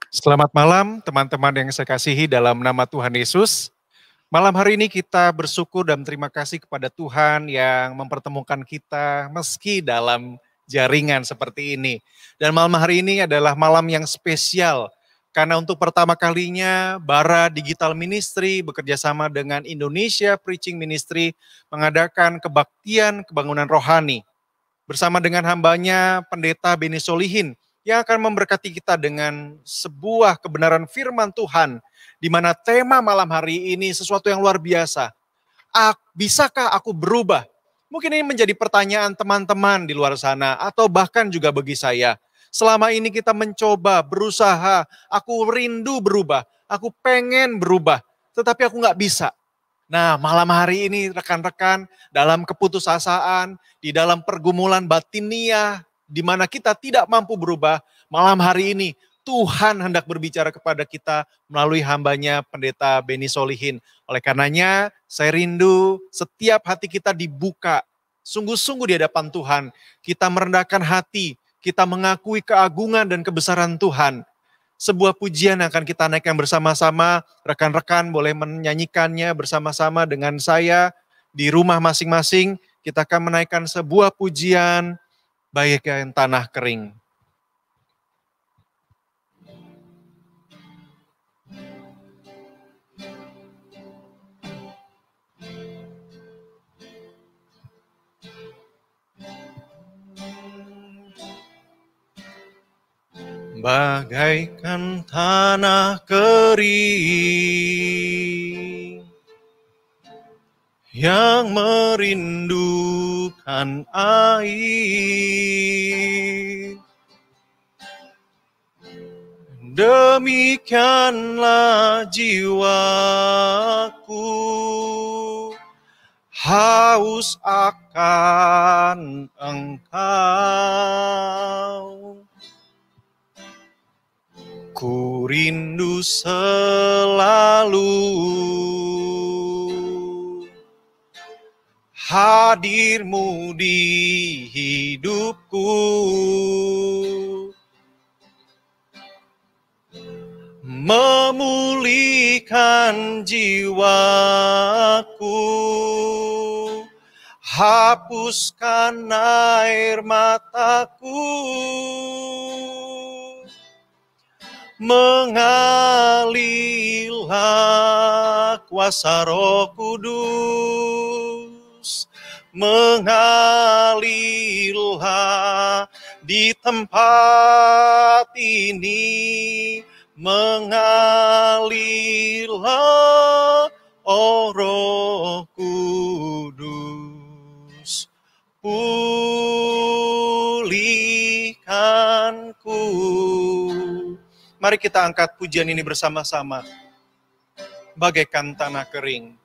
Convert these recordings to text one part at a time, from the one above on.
Selamat malam teman-teman yang saya kasihi dalam nama Tuhan Yesus. Malam hari ini kita bersyukur dan terima kasih kepada Tuhan yang mempertemukan kita meski dalam jaringan seperti ini. Dan malam hari ini adalah malam yang spesial karena untuk pertama kalinya Bara Digital Ministry bekerja sama dengan Indonesia Preaching Ministry mengadakan kebaktian kebangunan rohani bersama dengan hambanya Pendeta Beni Solihin yang akan memberkati kita dengan sebuah kebenaran firman Tuhan, di mana tema malam hari ini sesuatu yang luar biasa. Bisakah aku berubah? Mungkin ini menjadi pertanyaan teman-teman di luar sana, atau bahkan juga bagi saya. Selama ini kita mencoba, berusaha, aku rindu berubah, aku pengen berubah, tetapi aku nggak bisa. Nah, malam hari ini rekan-rekan dalam keputusasaan, di dalam pergumulan batiniah, di mana kita tidak mampu berubah, malam hari ini Tuhan hendak berbicara kepada kita melalui hambanya Pendeta Beni Solihin. Oleh karenanya, saya rindu setiap hati kita dibuka, sungguh-sungguh di hadapan Tuhan. Kita merendahkan hati, kita mengakui keagungan dan kebesaran Tuhan. Sebuah pujian yang akan kita naikkan bersama-sama, rekan-rekan boleh menyanyikannya bersama-sama dengan saya di rumah masing-masing. Kita akan menaikkan sebuah pujian, bagaikan tanah kering. Bagaikan tanah kering yang merindukan air, demikianlah jiwaku haus akan Engkau. Ku rindu selalu hadir-Mu di hidupku, memulihkan jiwaku, hapuskan air mataku, mengalirlah kuasa Roh Kudus, mengalirlah di tempat ini, mengalirlah, oh Roh Kudus, pulihkanku. Mari kita angkat pujian ini bersama-sama. Bagaikan tanah kering.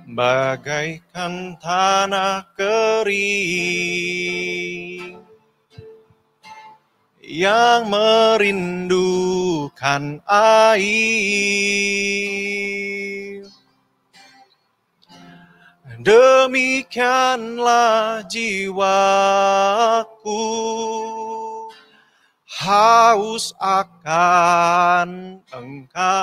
Bagaikan tanah kering yang merindukan air. Demikianlah jiwaku haus akan Engkau.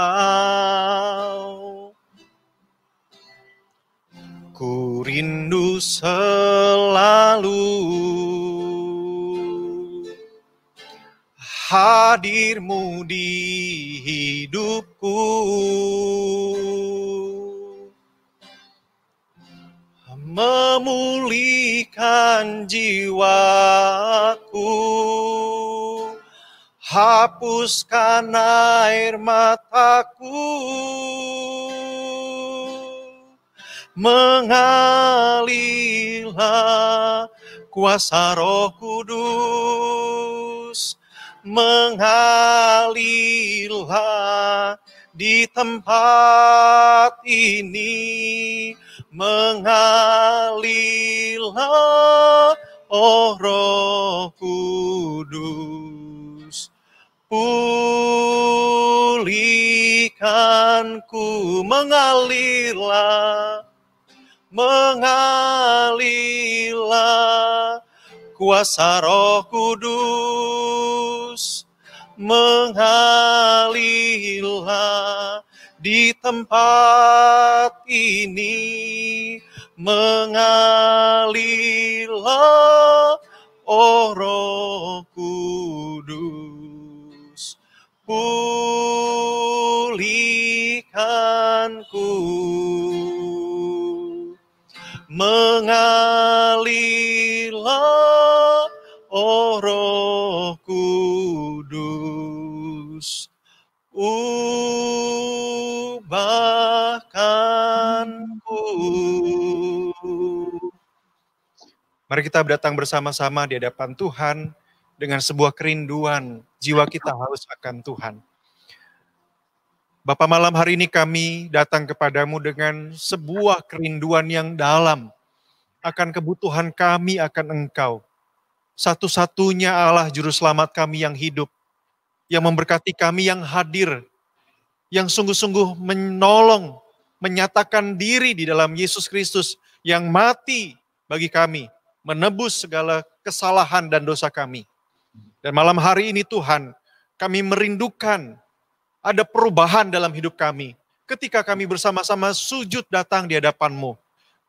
Ku rindu selalu hadir-Mu di hidupku, memulihkan jiwaku, hapuskan air mataku, mengalirlah kuasa Roh Kudus, mengalirlah di tempat ini, mengalirlah, oh Roh Kudus, pulihkanku, mengalirlah, mengalirlah kuasa Roh Kudus, mengalirlah di tempat ini, mengalirlah, oh Roh Kudus, pulihkanku, mengalirlah, oh Roh Kudus, ubahkanku. Mari kita datang bersama-sama di hadapan Tuhan dengan sebuah kerinduan, jiwa kita haus akan Tuhan. Bapa, malam hari ini kami datang kepadamu dengan sebuah kerinduan yang dalam akan kebutuhan kami akan Engkau. Satu-satunya Allah Juru Selamat kami yang hidup, yang memberkati kami, yang hadir, yang sungguh-sungguh menolong, menyatakan diri di dalam Yesus Kristus, yang mati bagi kami, menebus segala kesalahan dan dosa kami. Dan malam hari ini Tuhan, kami merindukan ada perubahan dalam hidup kami. Ketika kami bersama-sama sujud datang di hadapan-Mu,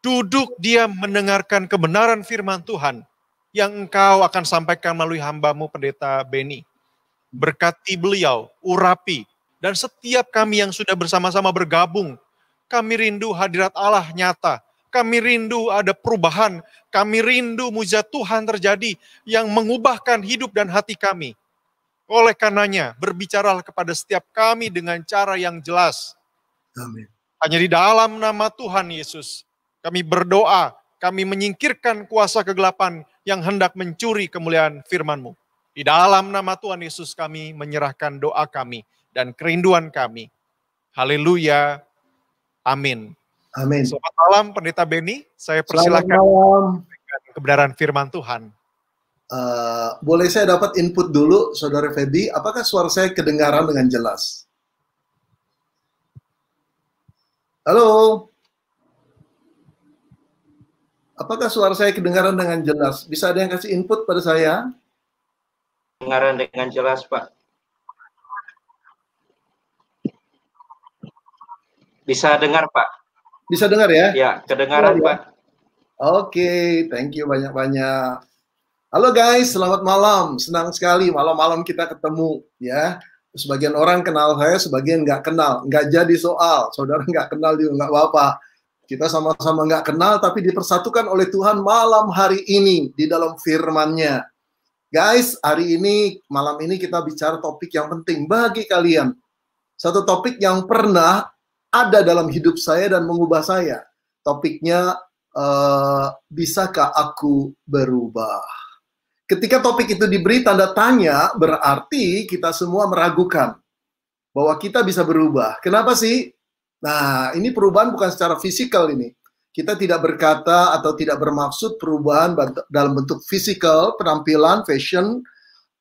duduk diam mendengarkan kebenaran firman Tuhan, yang Engkau akan sampaikan melalui hamba-Mu Pendeta Beni. Berkati beliau, urapi, dan setiap kami yang sudah bersama-sama bergabung, kami rindu hadirat Allah nyata, kami rindu ada perubahan, kami rindu mujizat Tuhan terjadi yang mengubahkan hidup dan hati kami. Oleh karenanya, berbicaralah kepada setiap kami dengan cara yang jelas. Amin. Hanya di dalam nama Tuhan Yesus, kami berdoa, kami menyingkirkan kuasa kegelapan yang hendak mencuri kemuliaan firman-Mu. Di dalam nama Tuhan Yesus kami menyerahkan doa kami dan kerinduan kami. Haleluya. Amin. Amin. Selamat malam Pendeta Beni, saya persilakan dengan kebenaran firman Tuhan. Boleh saya dapat input dulu, Saudara Feby, apakah suara saya kedengaran dengan jelas? Halo? Apakah suara saya kedengaran dengan jelas? Bisa ada yang kasih input pada saya? Kedengaran dengan jelas, Pak. Bisa dengar, Pak? Bisa dengar ya? Ya, kedengaran, Pak. Oke, thank you banyak-banyak. Halo guys, selamat malam. Senang sekali malam-malam kita ketemu ya. Sebagian orang kenal saya, sebagian nggak kenal. Nggak jadi soal, saudara nggak kenal juga nggak apa-apa. Kita sama-sama nggak kenal, tapi dipersatukan oleh Tuhan malam hari ini di dalam firman-Nya. Guys, hari ini, malam ini kita bicara topik yang penting bagi kalian. Satu topik yang pernah ada dalam hidup saya dan mengubah saya. Topiknya, bisakah aku berubah? Ketika topik itu diberi tanda tanya, berarti kita semua meragukan bahwa kita bisa berubah. Kenapa sih? Nah, ini perubahan bukan secara fisikal ini. Kita tidak berkata atau tidak bermaksud perubahan dalam bentuk fisikal, penampilan, fashion,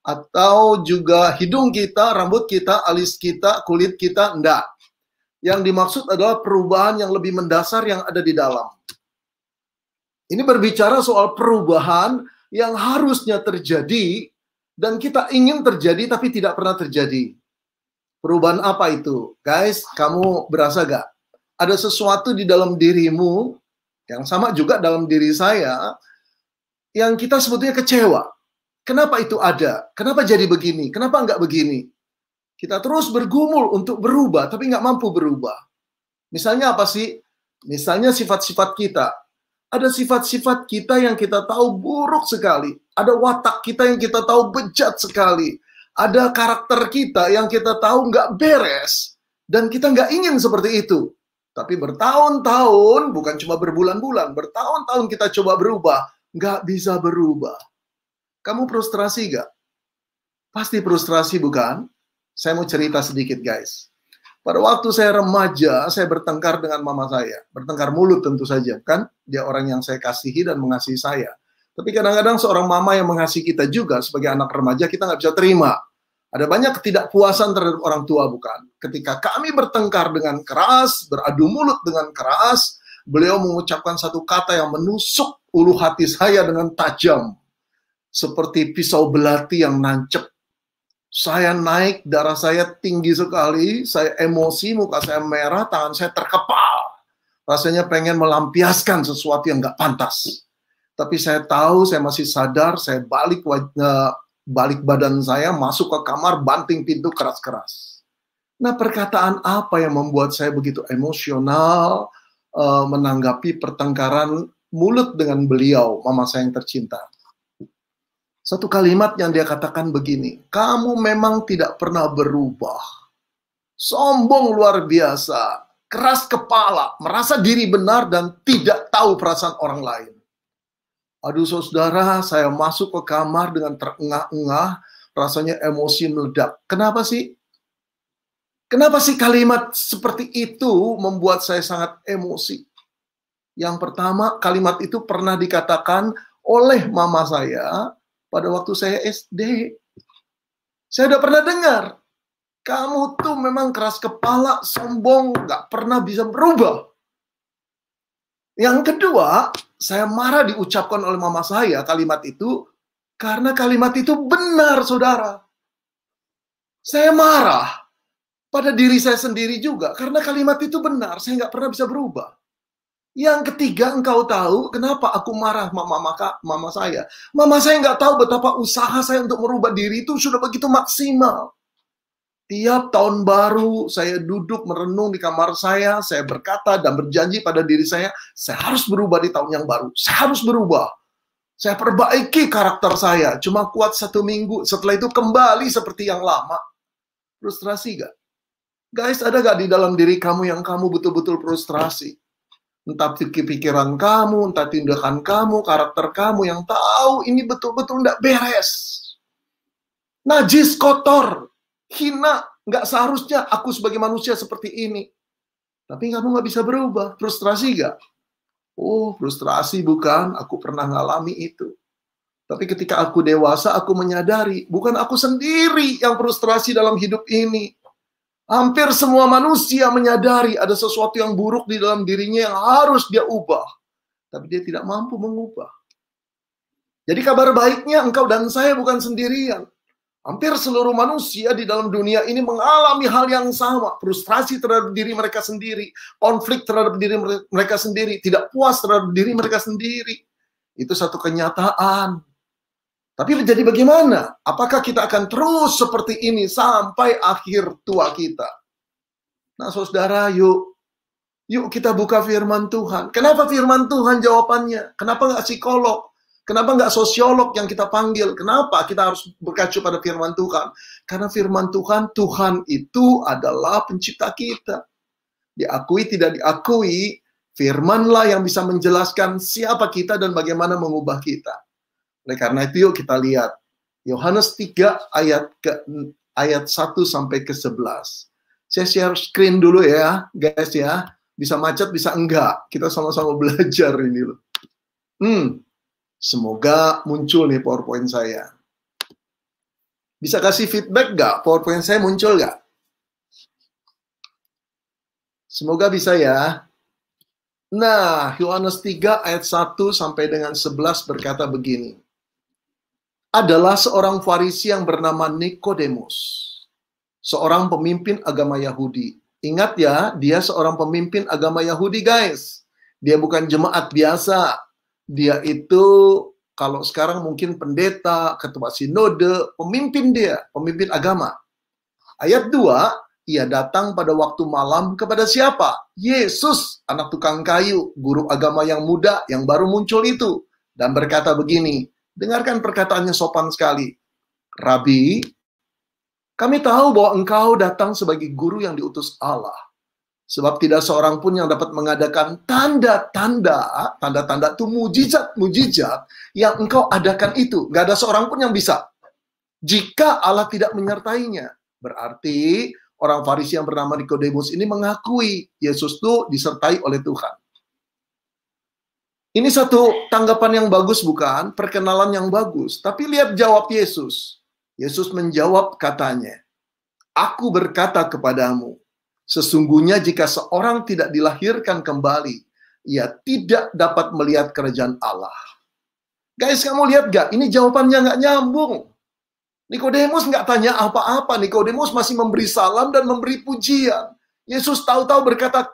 atau juga hidung kita, rambut kita, alis kita, kulit kita, enggak. Yang dimaksud adalah perubahan yang lebih mendasar yang ada di dalam. Ini berbicara soal perubahan yang harusnya terjadi dan kita ingin terjadi tapi tidak pernah terjadi. Perubahan apa itu? Guys, kamu berasa gak? Ada sesuatu di dalam dirimu yang sama juga dalam diri saya yang kita sebetulnya kecewa. Kenapa itu ada? Kenapa jadi begini? Kenapa nggak begini? Kita terus bergumul untuk berubah, tapi nggak mampu berubah. Misalnya apa sih? Misalnya sifat-sifat kita. Ada sifat-sifat kita yang kita tahu buruk sekali. Ada watak kita yang kita tahu bejat sekali. Ada karakter kita yang kita tahu nggak beres. Dan kita nggak ingin seperti itu. Tapi bertahun-tahun, bukan cuma berbulan-bulan, bertahun-tahun kita coba berubah, nggak bisa berubah. Kamu frustrasi nggak? Pasti frustrasi, bukan? Saya mau cerita sedikit, guys. Pada waktu saya remaja, saya bertengkar dengan mama saya. Bertengkar mulut tentu saja, kan? Dia orang yang saya kasihi dan mengasihi saya. Tapi kadang-kadang seorang mama yang mengasihi kita juga, sebagai anak remaja, kita nggak bisa terima. Ada banyak ketidakpuasan terhadap orang tua, bukan? Ketika kami bertengkar dengan keras, beradu mulut dengan keras, beliau mengucapkan satu kata yang menusuk ulu hati saya dengan tajam. Seperti pisau belati yang nancep. Saya naik, darah saya tinggi sekali, saya emosi, muka saya merah, tangan saya terkepal. Rasanya pengen melampiaskan sesuatu yang nggak pantas. Tapi saya tahu, saya masih sadar, saya balik badan saya, masuk ke kamar, banting pintu keras-keras. Nah, perkataan apa yang membuat saya begitu emosional menanggapi pertengkaran mulut dengan beliau, mama saya yang tercinta? Satu kalimat yang dia katakan begini, kamu memang tidak pernah berubah. Sombong luar biasa, keras kepala, merasa diri benar dan tidak tahu perasaan orang lain. Aduh saudara, saya masuk ke kamar dengan terengah-engah, rasanya emosi meledak. Kenapa sih? Kenapa sih kalimat seperti itu membuat saya sangat emosi? Yang pertama, kalimat itu pernah dikatakan oleh mama saya pada waktu saya SD. Saya udah pernah dengar, kamu tuh memang keras kepala, sombong, gak pernah bisa berubah. Yang kedua, saya marah diucapkan oleh mama saya kalimat itu, karena kalimat itu benar, saudara. Saya marah pada diri saya sendiri juga, karena kalimat itu benar, saya gak pernah bisa berubah. Yang ketiga, engkau tahu kenapa aku marah mama saya. Mama saya nggak tahu betapa usaha saya untuk merubah diri itu sudah begitu maksimal. Tiap tahun baru, saya duduk merenung di kamar saya berkata dan berjanji pada diri saya harus berubah di tahun yang baru. Saya harus berubah. Saya perbaiki karakter saya. Cuma kuat 1 minggu, setelah itu kembali seperti yang lama. Frustrasi gak? Guys, ada gak di dalam diri kamu yang kamu betul-betul frustrasi? Entah pikiran kamu, entah tindakan kamu, karakter kamu yang tahu ini betul-betul tidak beres. Najis, kotor, hina, nggak seharusnya aku sebagai manusia seperti ini. Tapi kamu nggak bisa berubah. Frustrasi nggak? Oh, frustrasi bukan, aku pernah ngalami itu. Tapi ketika aku dewasa, aku menyadari, bukan aku sendiri yang frustrasi dalam hidup ini. Hampir semua manusia menyadari ada sesuatu yang buruk di dalam dirinya yang harus dia ubah. Tapi dia tidak mampu mengubah. Jadi kabar baiknya engkau dan saya bukan sendirian. Hampir seluruh manusia di dalam dunia ini mengalami hal yang sama. Frustrasi terhadap diri mereka sendiri. Konflik terhadap diri mereka sendiri. Tidak puas terhadap diri mereka sendiri. Itu satu kenyataan. Tapi jadi bagaimana? Apakah kita akan terus seperti ini sampai akhir tua kita? Nah, saudara, yuk kita buka firman Tuhan. Kenapa firman Tuhan jawabannya? Kenapa nggak psikolog? Kenapa nggak sosiolog yang kita panggil? Kenapa kita harus berkacu pada firman Tuhan? Karena firman Tuhan, Tuhan itu adalah pencipta kita. Diakui tidak diakui, firmanlah yang bisa menjelaskan siapa kita dan bagaimana mengubah kita. Oleh karena itu yuk kita lihat Yohanes 3 ayat 1 sampai ke 11. Saya share screen dulu ya, guys ya. Bisa macet, bisa enggak. Kita sama-sama belajar ini loh. Semoga muncul nih PowerPoint saya. Bisa kasih feedback nggak? PowerPoint saya muncul nggak? Semoga bisa ya. Nah, Yohanes 3 ayat 1 sampai dengan 11 berkata begini. Adalah seorang Farisi yang bernama Nikodemus, seorang pemimpin agama Yahudi. Ingat ya, dia seorang pemimpin agama Yahudi, guys. Dia bukan jemaat biasa. Dia itu, kalau sekarang mungkin pendeta, ketua sinode, pemimpin dia, pemimpin agama. Ayat 2, ia datang pada waktu malam kepada siapa? Yesus, anak tukang kayu, guru agama yang muda, yang baru muncul itu. Dan berkata begini, dengarkan perkataannya sopan sekali. Rabi, kami tahu bahwa engkau datang sebagai guru yang diutus Allah. Sebab tidak seorang pun yang dapat mengadakan tanda-tanda itu mujizat-mujizat yang engkau adakan itu. Gak ada seorang pun yang bisa. Jika Allah tidak menyertainya. Berarti orang Farisi yang bernama Nikodemus ini mengakui Yesus itu disertai oleh Tuhan. Ini satu tanggapan yang bagus bukan? Perkenalan yang bagus. Tapi lihat jawab Yesus. Yesus menjawab katanya, aku berkata kepadamu, sesungguhnya jika seorang tidak dilahirkan kembali, ia tidak dapat melihat kerajaan Allah. Guys, kamu lihat gak? Ini jawabannya gak nyambung. Nikodemus nggak tanya apa-apa. Nikodemus masih memberi salam dan memberi pujian. Yesus tahu-tahu berkata,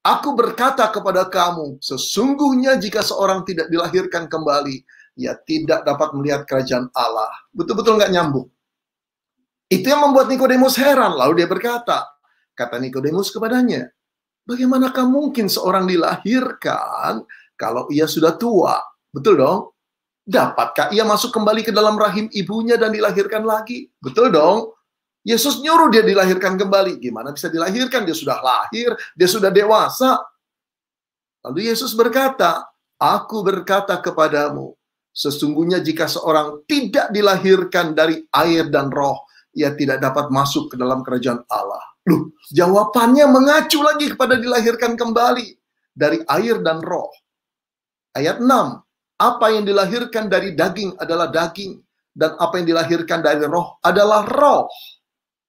aku berkata kepada kamu, sesungguhnya jika seorang tidak dilahirkan kembali, ia tidak dapat melihat kerajaan Allah. Betul-betul nggak nyambung. Itu yang membuat Nikodemus heran. Lalu dia berkata, kata Nikodemus kepadanya, bagaimanakah mungkin seorang dilahirkan kalau ia sudah tua? Betul dong? Dapatkah ia masuk kembali ke dalam rahim ibunya dan dilahirkan lagi? Betul dong? Yesus nyuruh dia dilahirkan kembali. Gimana bisa dilahirkan? Dia sudah lahir, dia sudah dewasa. Lalu Yesus berkata, aku berkata kepadamu, sesungguhnya jika seorang tidak dilahirkan dari air dan roh, ia tidak dapat masuk ke dalam kerajaan Allah. Loh, jawabannya mengacu lagi kepada dilahirkan kembali dari air dan roh. Ayat 6, apa yang dilahirkan dari daging adalah daging, dan apa yang dilahirkan dari roh adalah roh.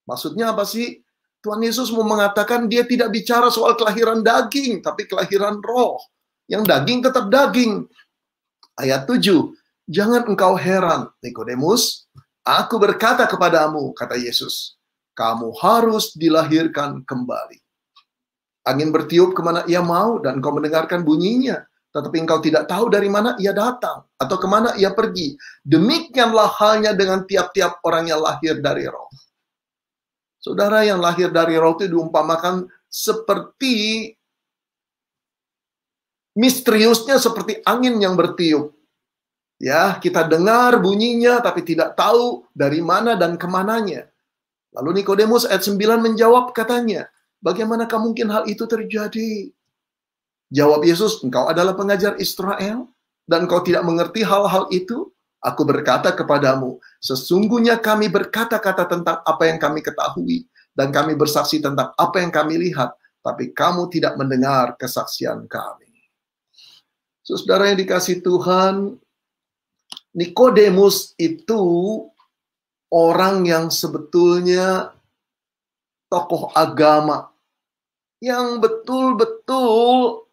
Maksudnya apa sih? Tuhan Yesus mau mengatakan dia tidak bicara soal kelahiran daging, tapi kelahiran roh. Yang daging tetap daging. Ayat 7, jangan engkau heran, Nikodemus, aku berkata kepadamu, kata Yesus, kamu harus dilahirkan kembali. Angin bertiup kemana ia mau, dan kau mendengarkan bunyinya. Tetapi engkau tidak tahu dari mana ia datang, atau kemana ia pergi. Demikianlah halnya dengan tiap-tiap orang yang lahir dari roh. Saudara, yang lahir dari roh itu diumpamakan seperti, misteriusnya seperti angin yang bertiup. Ya, kita dengar bunyinya, tapi tidak tahu dari mana dan kemananya. Lalu Nikodemus ayat 9 menjawab katanya, bagaimanakah mungkin hal itu terjadi? Jawab Yesus, engkau adalah pengajar Israel, dan kau tidak mengerti hal-hal itu? Aku berkata kepadamu, sesungguhnya kami berkata-kata tentang apa yang kami ketahui, dan kami bersaksi tentang apa yang kami lihat, tapi kamu tidak mendengar kesaksian kami. Saudara yang dikasihi Tuhan, Nikodemus itu orang yang sebetulnya tokoh agama, yang betul-betul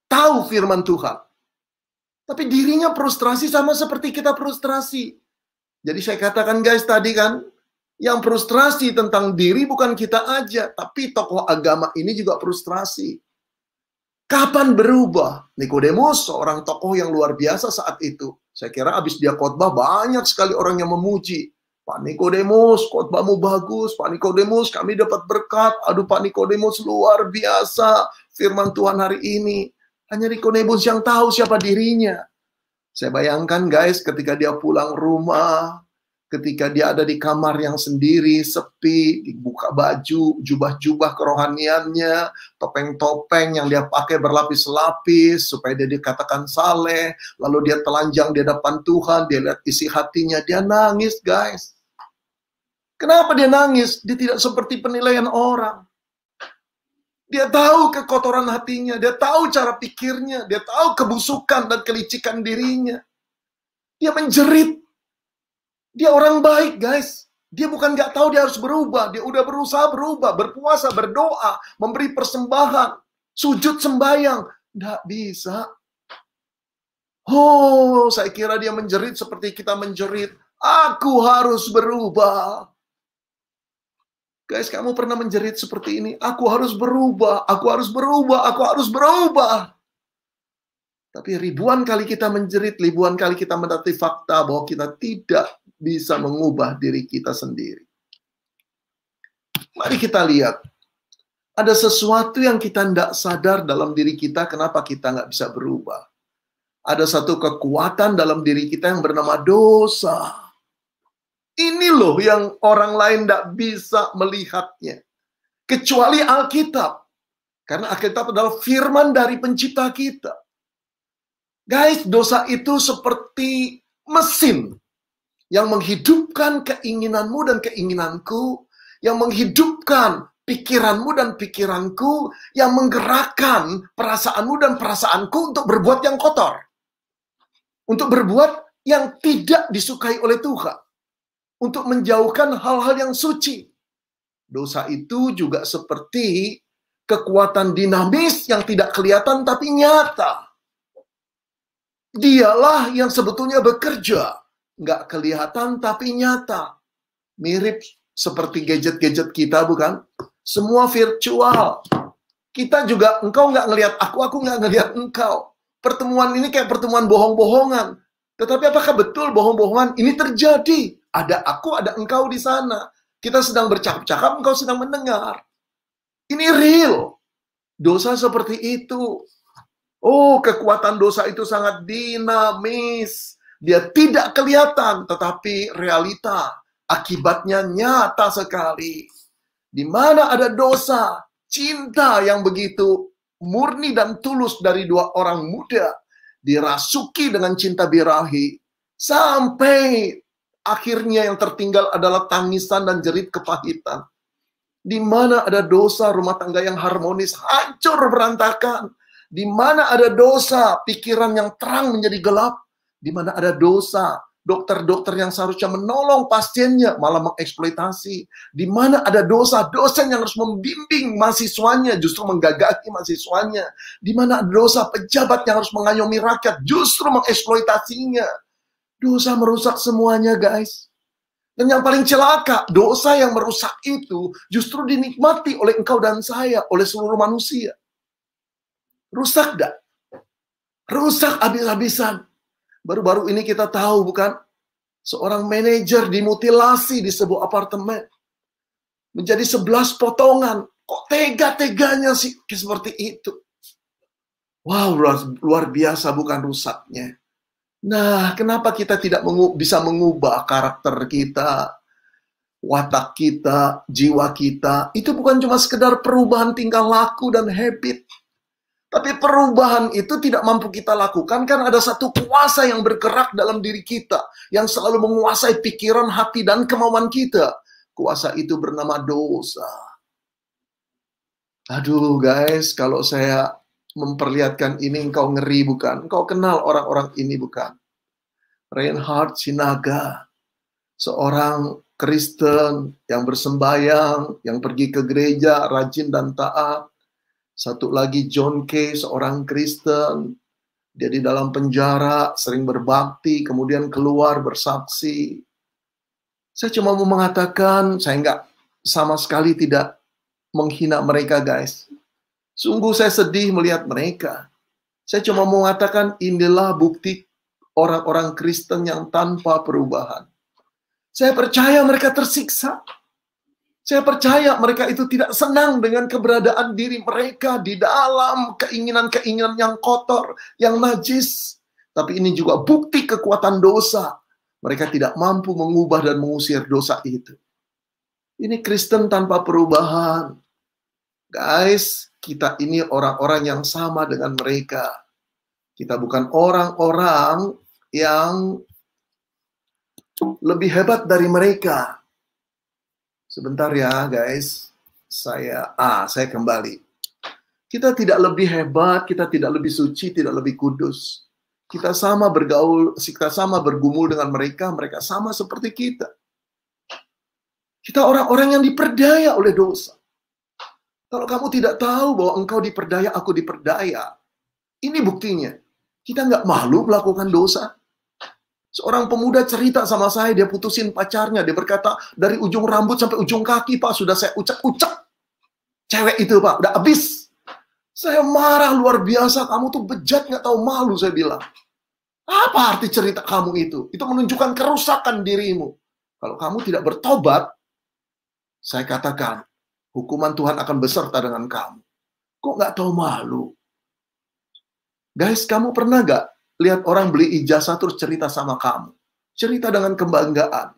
tahu firman Tuhan. Tapi dirinya frustrasi sama seperti kita frustrasi. Jadi saya katakan guys tadi kan, yang frustrasi tentang diri bukan kita aja, tapi tokoh agama ini juga frustrasi. Kapan berubah? Nikodemus seorang tokoh yang luar biasa saat itu. Saya kira abis dia khotbah banyak sekali orang yang memuji. Pak Nikodemus, khotbahmu bagus. Pak Nikodemus, kami dapat berkat. Aduh Pak Nikodemus luar biasa firman Tuhan hari ini. Hanya Nikodemus yang tahu siapa dirinya. Saya bayangkan guys, ketika dia pulang rumah, ketika dia ada di kamar yang sendiri, sepi, dibuka baju, jubah-jubah kerohaniannya, topeng-topeng yang dia pakai berlapis-lapis, supaya dia dikatakan saleh, lalu dia telanjang di hadapan Tuhan, dia lihat isi hatinya, dia nangis guys. Kenapa dia nangis? Dia tidak seperti penilaian orang. Dia tahu kekotoran hatinya, dia tahu cara pikirnya, dia tahu kebusukan dan kelicikan dirinya. Dia menjerit. Dia orang baik, guys. Dia bukan nggak tahu dia harus berubah. Dia udah berusaha berubah, berpuasa, berdoa, memberi persembahan, sujud sembahyang. Nggak bisa. Oh, saya kira dia menjerit seperti kita menjerit. Aku harus berubah. Guys, kamu pernah menjerit seperti ini? Aku harus berubah, aku harus berubah, aku harus berubah. Tapi ribuan kali kita menjerit, ribuan kali kita mendapati fakta bahwa kita tidak bisa mengubah diri kita sendiri. Mari kita lihat. Ada sesuatu yang kita tidak sadar dalam diri kita, kenapa kita nggak bisa berubah. Ada satu kekuatan dalam diri kita yang bernama dosa. Ini loh yang orang lain tidak bisa melihatnya. Kecuali Alkitab. Karena Alkitab adalah firman dari pencipta kita. Guys, dosa itu seperti mesin yang menghidupkan keinginanmu dan keinginanku, yang menghidupkan pikiranmu dan pikiranku, yang menggerakkan perasaanmu dan perasaanku untuk berbuat yang kotor. Untuk berbuat yang tidak disukai oleh Tuhan. Untuk menjauhkan hal-hal yang suci. Dosa itu juga seperti kekuatan dinamis yang tidak kelihatan tapi nyata. Dialah yang sebetulnya bekerja nggak kelihatan tapi nyata. Mirip seperti gadget-gadget kita, bukan? Semua virtual. Kita juga, engkau nggak ngelihat aku nggak ngelihat engkau. Pertemuan ini kayak pertemuan bohong-bohongan. Tetapi apakah betul bohong-bohongan ini terjadi? Ada aku, ada engkau di sana. Kita sedang bercakap-cakap, engkau sedang mendengar. Ini real. Dosa seperti itu. Oh, kekuatan dosa itu sangat dinamis. Dia tidak kelihatan, tetapi realita, akibatnya nyata sekali. Di mana ada dosa, cinta yang begitu murni dan tulus dari dua orang muda dirasuki dengan cinta birahi, sampai akhirnya yang tertinggal adalah tangisan dan jerit kepahitan. Di mana ada dosa, rumah tangga yang harmonis hancur berantakan. Di mana ada dosa, pikiran yang terang menjadi gelap. Di mana ada dosa, dokter-dokter yang seharusnya menolong pasiennya malah mengeksploitasi. Di mana ada dosa, dosen yang harus membimbing mahasiswanya justru menggagaki mahasiswanya. Di mana ada dosa, pejabat yang harus mengayomi rakyat justru mengeksploitasinya. Dosa merusak semuanya, guys. Dan yang paling celaka, dosa yang merusak itu justru dinikmati oleh engkau dan saya, oleh seluruh manusia. Rusak dah. Rusak habis-habisan. Baru-baru ini kita tahu, bukan? Seorang manajer dimutilasi di sebuah apartemen. Menjadi 11 potongan. Kok tega-teganya sih seperti itu? Wow, luar biasa bukan rusaknya. Nah, kenapa kita tidak bisa mengubah karakter kita, watak kita, jiwa kita? Itu bukan cuma sekedar perubahan tingkah laku dan habit. Tapi perubahan itu tidak mampu kita lakukan karena ada satu kuasa yang bergerak dalam diri kita, yang selalu menguasai pikiran, hati, dan kemauan kita. Kuasa itu bernama dosa. Aduh guys, kalau saya memperlihatkan ini, engkau ngeri bukan? Engkau kenal orang-orang ini bukan? Reinhard Sinaga, seorang Kristen yang bersembayang, yang pergi ke gereja, rajin dan taat. Satu lagi John Kay, seorang Kristen. Dia di dalam penjara, sering berbakti, kemudian keluar bersaksi. Saya cuma mau mengatakan, saya nggak sama sekali tidak menghina mereka, guys. Sungguh saya sedih melihat mereka. Saya cuma mau mengatakan, inilah bukti orang-orang Kristen yang tanpa perubahan. Saya percaya mereka tersiksa. Saya percaya mereka itu tidak senang dengan keberadaan diri mereka di dalam keinginan-keinginan yang kotor, yang najis. Tapi ini juga bukti kekuatan dosa. Mereka tidak mampu mengubah dan mengusir dosa itu. Ini Kristen tanpa perubahan. Guys, kita ini orang-orang yang sama dengan mereka. Kita bukan orang-orang yang lebih hebat dari mereka. Sebentar ya guys, saya kembali. Kita tidak lebih hebat, kita tidak lebih suci, tidak lebih kudus. Kita sama bergaul, kita sama bergumul dengan mereka, mereka sama seperti kita. Kita orang-orang yang diperdaya oleh dosa. Kalau kamu tidak tahu bahwa engkau diperdaya, aku diperdaya, ini buktinya. Kita nggak malu melakukan dosa. Seorang pemuda cerita sama saya, dia putusin pacarnya. Dia berkata, dari ujung rambut sampai ujung kaki, Pak, sudah saya ucek-ucek. Cewek itu, Pak, udah habis. Saya marah luar biasa, kamu tuh bejat, nggak tahu malu, saya bilang. Apa arti cerita kamu itu? Itu menunjukkan kerusakan dirimu. Kalau kamu tidak bertobat, saya katakan, hukuman Tuhan akan beserta dengan kamu. Kok nggak tahu malu? Guys, kamu pernah nggak lihat orang beli ijazah terus cerita sama kamu? Cerita dengan kebanggaan.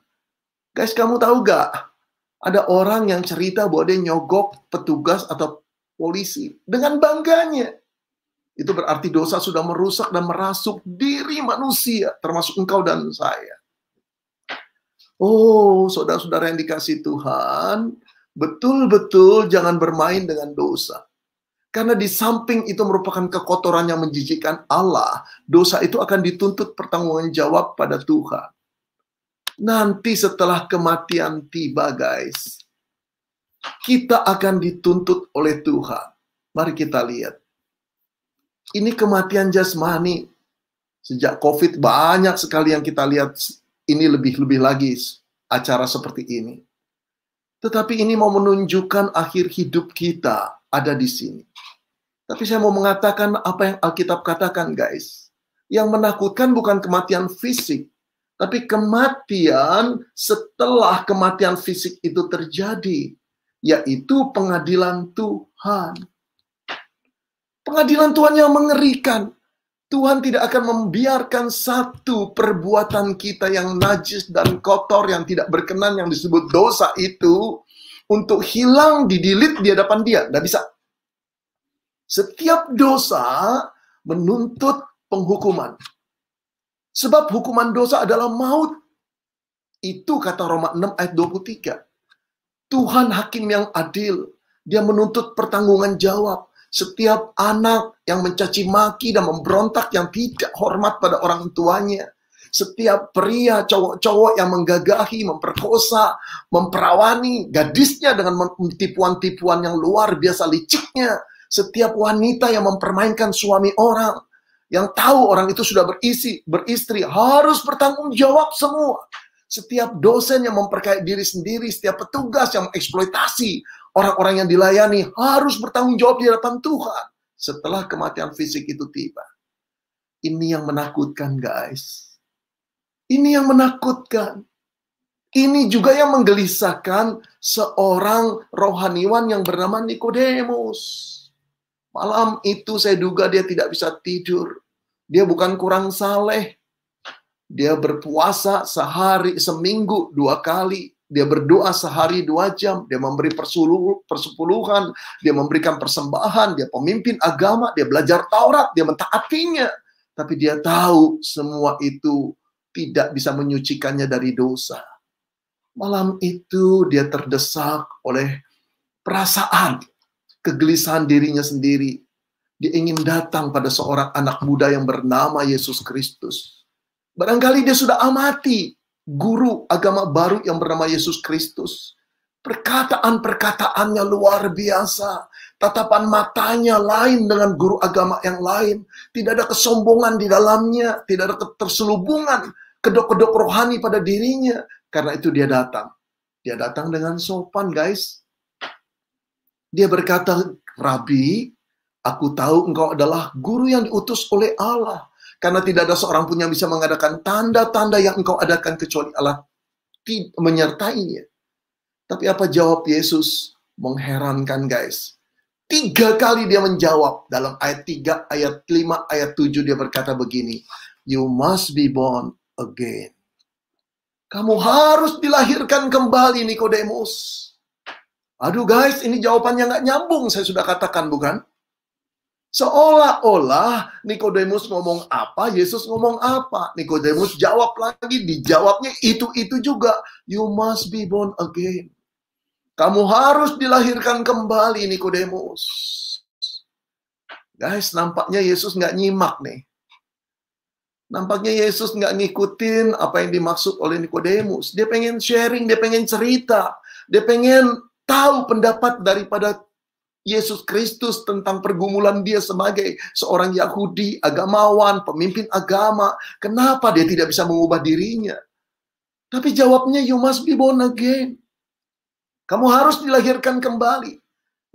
Guys, kamu tahu gak? Ada orang yang cerita bahwa dia nyogok petugas atau polisi dengan bangganya. Itu berarti dosa sudah merusak dan merasuk diri manusia, termasuk engkau dan saya. Oh, saudara-saudara yang dikasihi Tuhan, betul-betul jangan bermain dengan dosa. Karena di samping itu merupakan kekotoran yang menjijikkan Allah, dosa itu akan dituntut pertanggungjawab pada Tuhan. Nanti setelah kematian tiba, guys, kita akan dituntut oleh Tuhan. Mari kita lihat. Ini kematian jasmani. Sejak COVID banyak sekali yang kita lihat ini lebih-lebih lagi acara seperti ini. Tetapi ini mau menunjukkan akhir hidup kita ada di sini. Tapi saya mau mengatakan apa yang Alkitab katakan, guys. Yang menakutkan bukan kematian fisik, tapi kematian setelah kematian fisik itu terjadi, yaitu pengadilan Tuhan. Pengadilan Tuhan yang mengerikan. Tuhan tidak akan membiarkan satu perbuatan kita yang najis dan kotor, yang tidak berkenan, yang disebut dosa itu, untuk hilang, didelete di hadapan Dia. Tidak bisa. Setiap dosa menuntut penghukuman. Sebab hukuman dosa adalah maut. Itu kata Roma 6 ayat 23. Tuhan hakim yang adil. Dia menuntut pertanggungan jawab. Setiap anak yang mencaci maki dan memberontak, yang tidak hormat pada orang tuanya. Setiap pria, cowok-cowok yang menggagahi, memperkosa, memperawani gadisnya dengan tipuan-tipuan yang luar biasa liciknya. Setiap wanita yang mempermainkan suami orang, yang tahu orang itu sudah beristri, harus bertanggung jawab semua. Setiap dosen yang memperkaya diri sendiri, setiap petugas yang mengeksploitasi orang-orang yang dilayani, harus bertanggung jawab di hadapan Tuhan setelah kematian fisik itu tiba. Ini yang menakutkan, guys. Ini yang menakutkan. Ini juga yang menggelisahkan seorang rohaniwan yang bernama Nikodemus. Malam itu saya duga dia tidak bisa tidur. Dia bukan kurang saleh. Dia berpuasa seminggu 2 kali. Dia berdoa sehari 2 jam. Dia memberi persepuluhan. Dia memberikan persembahan. Dia pemimpin agama. Dia belajar Taurat. Dia mentaatinya. Tapi dia tahu semua itu tidak bisa menyucikannya dari dosa. Malam itu dia terdesak oleh perasaan, kegelisahan dirinya sendiri. Dia ingin datang pada seorang anak muda yang bernama Yesus Kristus. Barangkali dia sudah amati guru agama baru yang bernama Yesus Kristus. Perkataan-perkataannya luar biasa. Tatapan matanya lain dengan guru agama yang lain. Tidak ada kesombongan di dalamnya. Tidak ada keterselubungan, kedok-kedok rohani pada dirinya. Karena itu dia datang. Dia datang dengan sopan, guys. Dia berkata, Rabi, aku tahu engkau adalah guru yang diutus oleh Allah. Karena tidak ada seorang pun yang bisa mengadakan tanda-tanda yang engkau adakan kecuali Allah menyertainya. Tapi apa jawab Yesus? Mengherankan, guys. 3 kali dia menjawab. Dalam ayat 3, ayat 5, ayat 7 dia berkata begini. You must be born again. Kamu harus dilahirkan kembali, Nikodemus. Aduh guys, ini jawabannya nggak nyambung, saya sudah katakan, bukan? Seolah-olah Nikodemus ngomong apa, Yesus ngomong apa. Nikodemus jawab lagi, dijawabnya itu juga. You must be born again. Kamu harus dilahirkan kembali, Nikodemus. Guys, nampaknya Yesus nggak nyimak nih. Nampaknya Yesus nggak ngikutin apa yang dimaksud oleh Nikodemus. Dia pengen sharing, dia pengen cerita. Dia pengen tahu pendapat daripada Yesus Kristus tentang pergumulan dia sebagai seorang Yahudi, agamawan, pemimpin agama. Kenapa dia tidak bisa mengubah dirinya? Tapi jawabnya, you must be born again. Kamu harus dilahirkan kembali.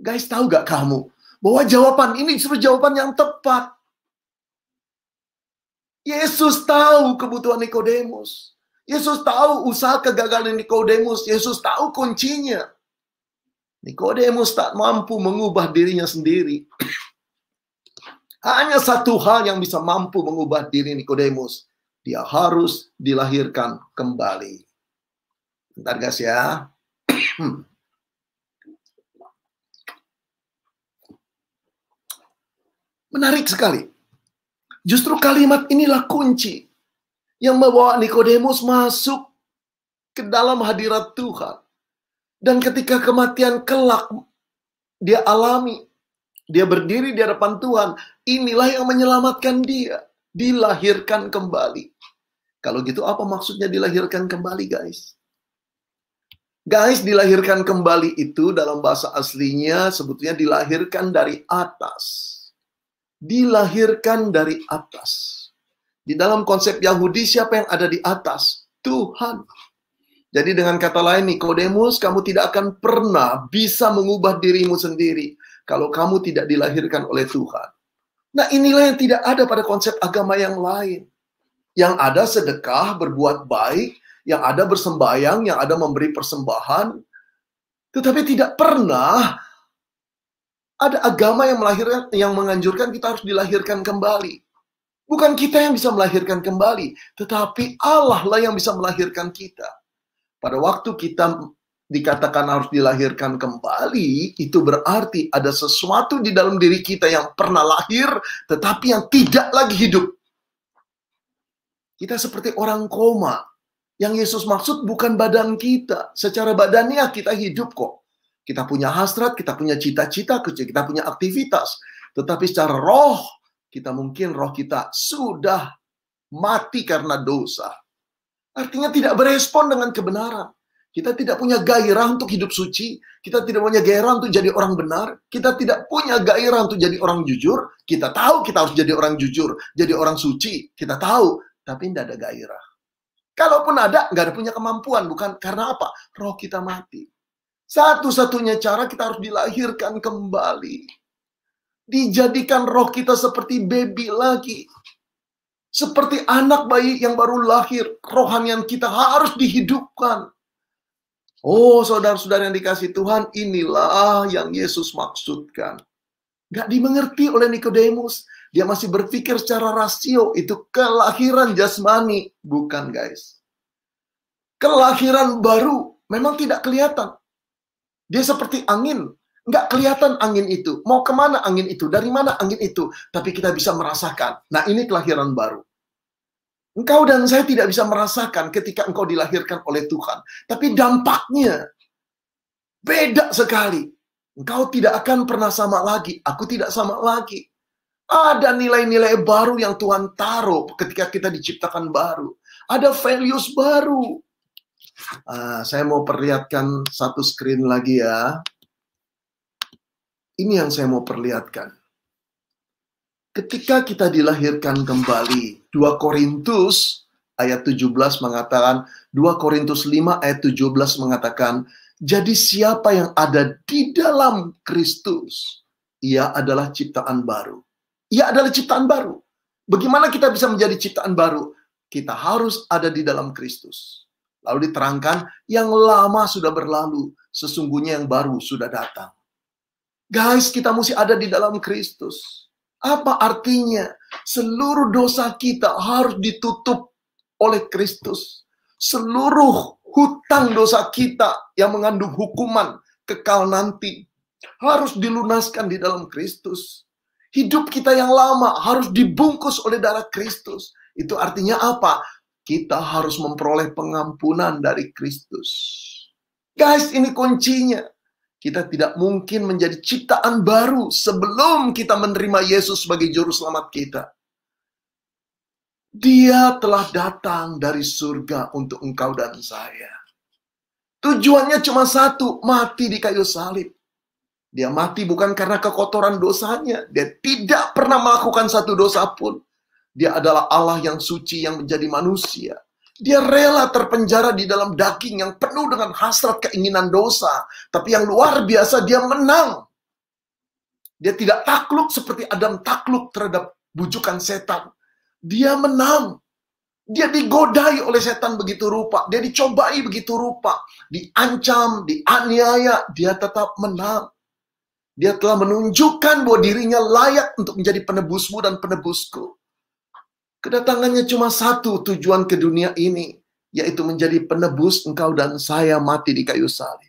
Guys, tahu gak kamu bahwa jawaban ini justru jawaban yang tepat. Yesus tahu kebutuhan Nikodemus. Yesus tahu usaha kegagalan Nikodemus. Yesus tahu kuncinya. Nikodemus tak mampu mengubah dirinya sendiri. Hanya satu hal yang bisa mampu mengubah diri Nikodemus. Dia harus dilahirkan kembali. Bentar guys ya. Menarik sekali. Justru kalimat inilah kunci yang membawa Nikodemus masuk ke dalam hadirat Tuhan. Dan ketika kematian kelak dia alami, dia berdiri di hadapan Tuhan, inilah yang menyelamatkan dia, dilahirkan kembali. Kalau gitu apa maksudnya dilahirkan kembali, guys? Guys, dilahirkan kembali itu dalam bahasa aslinya sebetulnya dilahirkan dari atas. Dilahirkan dari atas. Di dalam konsep Yahudi, siapa yang ada di atas? Tuhan. Jadi dengan kata lain Nikodemus, kamu tidak akan pernah bisa mengubah dirimu sendiri kalau kamu tidak dilahirkan oleh Tuhan. Nah, inilah yang tidak ada pada konsep agama yang lain. Yang ada sedekah, berbuat baik, yang ada bersembayang, yang ada memberi persembahan. Tetapi tidak pernah ada agama yang menganjurkan kita harus dilahirkan kembali. Bukan kita yang bisa melahirkan kembali, tetapi Allah lah yang bisa melahirkan kita. Pada waktu kita dikatakan harus dilahirkan kembali, itu berarti ada sesuatu di dalam diri kita yang pernah lahir, tetapi yang tidak lagi hidup. Kita seperti orang koma. Yang Yesus maksud bukan badan kita. Secara badania kita hidup kok. Kita punya hasrat, kita punya cita-cita, kita punya aktivitas. Tetapi secara roh, roh kita sudah mati karena dosa. Artinya tidak berespon dengan kebenaran. Kita tidak punya gairah untuk hidup suci. Kita tidak punya gairah untuk jadi orang benar. Kita tidak punya gairah untuk jadi orang jujur. Kita tahu kita harus jadi orang jujur, jadi orang suci. Kita tahu, tapi tidak ada gairah. Kalaupun ada, nggak ada punya kemampuan. Bukan karena apa? Roh kita mati. Satu-satunya cara kita harus dilahirkan kembali. Dijadikan roh kita seperti baby lagi. Seperti anak bayi yang baru lahir, rohanian kita harus dihidupkan. Oh, saudara-saudara yang dikasihi Tuhan, inilah yang Yesus maksudkan. Gak dimengerti oleh Nikodemus. Dia masih berpikir secara rasio, itu kelahiran jasmani. Bukan, guys. Kelahiran baru memang tidak kelihatan. Dia seperti angin. Nggak kelihatan angin itu. Mau kemana angin itu? Dari mana angin itu? Tapi kita bisa merasakan. Nah, ini kelahiran baru. Engkau dan saya tidak bisa merasakan ketika engkau dilahirkan oleh Tuhan. Tapi dampaknya beda sekali. Engkau tidak akan pernah sama lagi. Aku tidak sama lagi. Ada nilai-nilai baru yang Tuhan taruh ketika kita diciptakan baru. Ada values baru. Saya mau perlihatkan satu screen lagi ya. Ini yang saya mau perlihatkan. Ketika kita dilahirkan kembali, 2 Korintus ayat 17 mengatakan, 2 Korintus 5 ayat 17 mengatakan, jadi siapa yang ada di dalam Kristus, ia adalah ciptaan baru. Ia adalah ciptaan baru. Bagaimana kita bisa menjadi ciptaan baru? Kita harus ada di dalam Kristus. Lalu diterangkan, yang lama sudah berlalu, sesungguhnya yang baru sudah datang. Guys, kita mesti ada di dalam Kristus. Apa artinya? Seluruh dosa kita harus ditutup oleh Kristus. Seluruh hutang dosa kita yang mengandung hukuman kekal nanti harus dilunaskan di dalam Kristus. Hidup kita yang lama harus dibungkus oleh darah Kristus. Itu artinya apa? Kita harus memperoleh pengampunan dari Kristus. Guys, ini kuncinya. Kita tidak mungkin menjadi ciptaan baru sebelum kita menerima Yesus sebagai juru selamat kita. Dia telah datang dari surga untuk engkau dan saya. Tujuannya cuma satu, mati di kayu salib. Dia mati bukan karena kekotoran dosanya. Dia tidak pernah melakukan satu dosa pun. Dia adalah Allah yang suci yang menjadi manusia. Dia rela terpenjara di dalam daging yang penuh dengan hasrat keinginan dosa. Tapi yang luar biasa, dia menang. Dia tidak takluk seperti Adam takluk terhadap bujukan setan. Dia menang. Dia digodai oleh setan begitu rupa. Dia dicobai begitu rupa. Diancam, dianiaya, dia tetap menang. Dia telah menunjukkan bahwa dirinya layak untuk menjadi penebusmu dan penebusku. Kedatangannya cuma satu tujuan ke dunia ini, yaitu menjadi penebus engkau dan saya mati di kayu salib.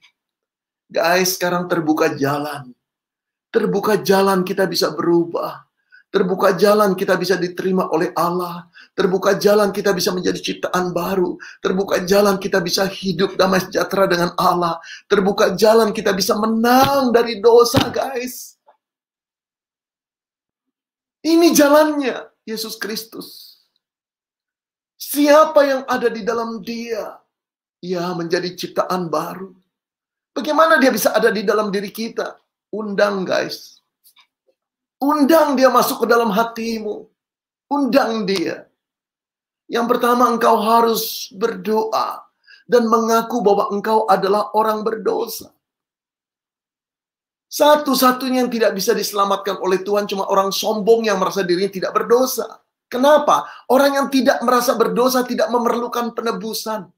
Guys, sekarang terbuka jalan. Terbuka jalan kita bisa berubah. Terbuka jalan kita bisa diterima oleh Allah. Terbuka jalan kita bisa menjadi ciptaan baru. Terbuka jalan kita bisa hidup damai sejahtera dengan Allah. Terbuka jalan kita bisa menang dari dosa, guys. Ini jalannya. Yesus Kristus. Siapa yang ada di dalam Dia, ia menjadi ciptaan baru. Bagaimana dia bisa ada di dalam diri kita? Undang, guys. Undang dia masuk ke dalam hatimu. Undang dia. Yang pertama, engkau harus berdoa dan mengaku bahwa engkau adalah orang berdosa. Satu-satunya yang tidak bisa diselamatkan oleh Tuhan cuma orang sombong yang merasa dirinya tidak berdosa. Kenapa? Orang yang tidak merasa berdosa tidak memerlukan penebusan.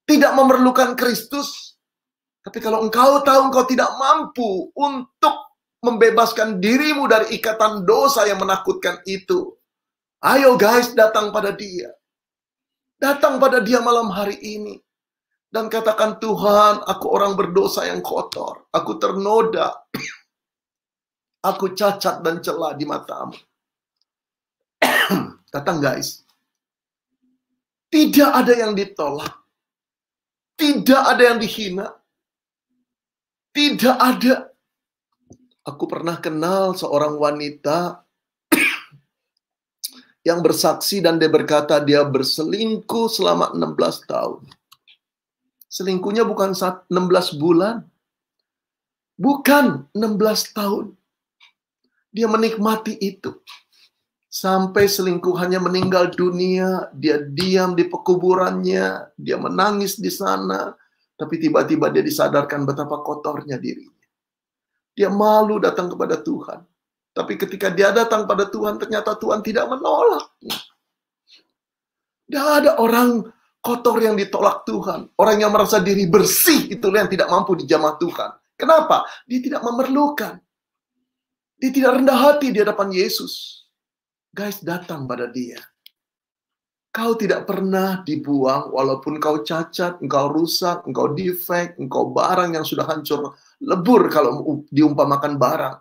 Tidak memerlukan Kristus. Tapi kalau engkau tahu engkau tidak mampu untuk membebaskan dirimu dari ikatan dosa yang menakutkan itu, ayo guys, datang pada Dia. Datang pada Dia malam hari ini. Dan katakan, Tuhan, aku orang berdosa yang kotor. Aku ternoda. Aku cacat dan celah di matamu. Datang guys. Tidak ada yang ditolak. Tidak ada yang dihina. Tidak ada. Aku pernah kenal seorang wanita yang bersaksi dan dia berkata dia berselingkuh selama 16 tahun. Selingkuhnya bukan 16 bulan. Bukan 16 tahun. Dia menikmati itu. Sampai selingkuhannya meninggal dunia, dia diam di pekuburannya, dia menangis di sana, tapi tiba-tiba dia disadarkan betapa kotornya dirinya. Dia malu datang kepada Tuhan. Tapi ketika dia datang pada Tuhan, ternyata Tuhan tidak menolaknya. Tidak ada orang kotor yang ditolak Tuhan. Orang yang merasa diri bersih itulah yang tidak mampu dijamah Tuhan. Kenapa? Dia tidak memerlukan. Dia tidak rendah hati di hadapan Yesus. Guys, datang pada Dia. Kau tidak pernah dibuang walaupun kau cacat, engkau rusak, engkau defect, engkau barang yang sudah hancur lebur kalau diumpamakan barang.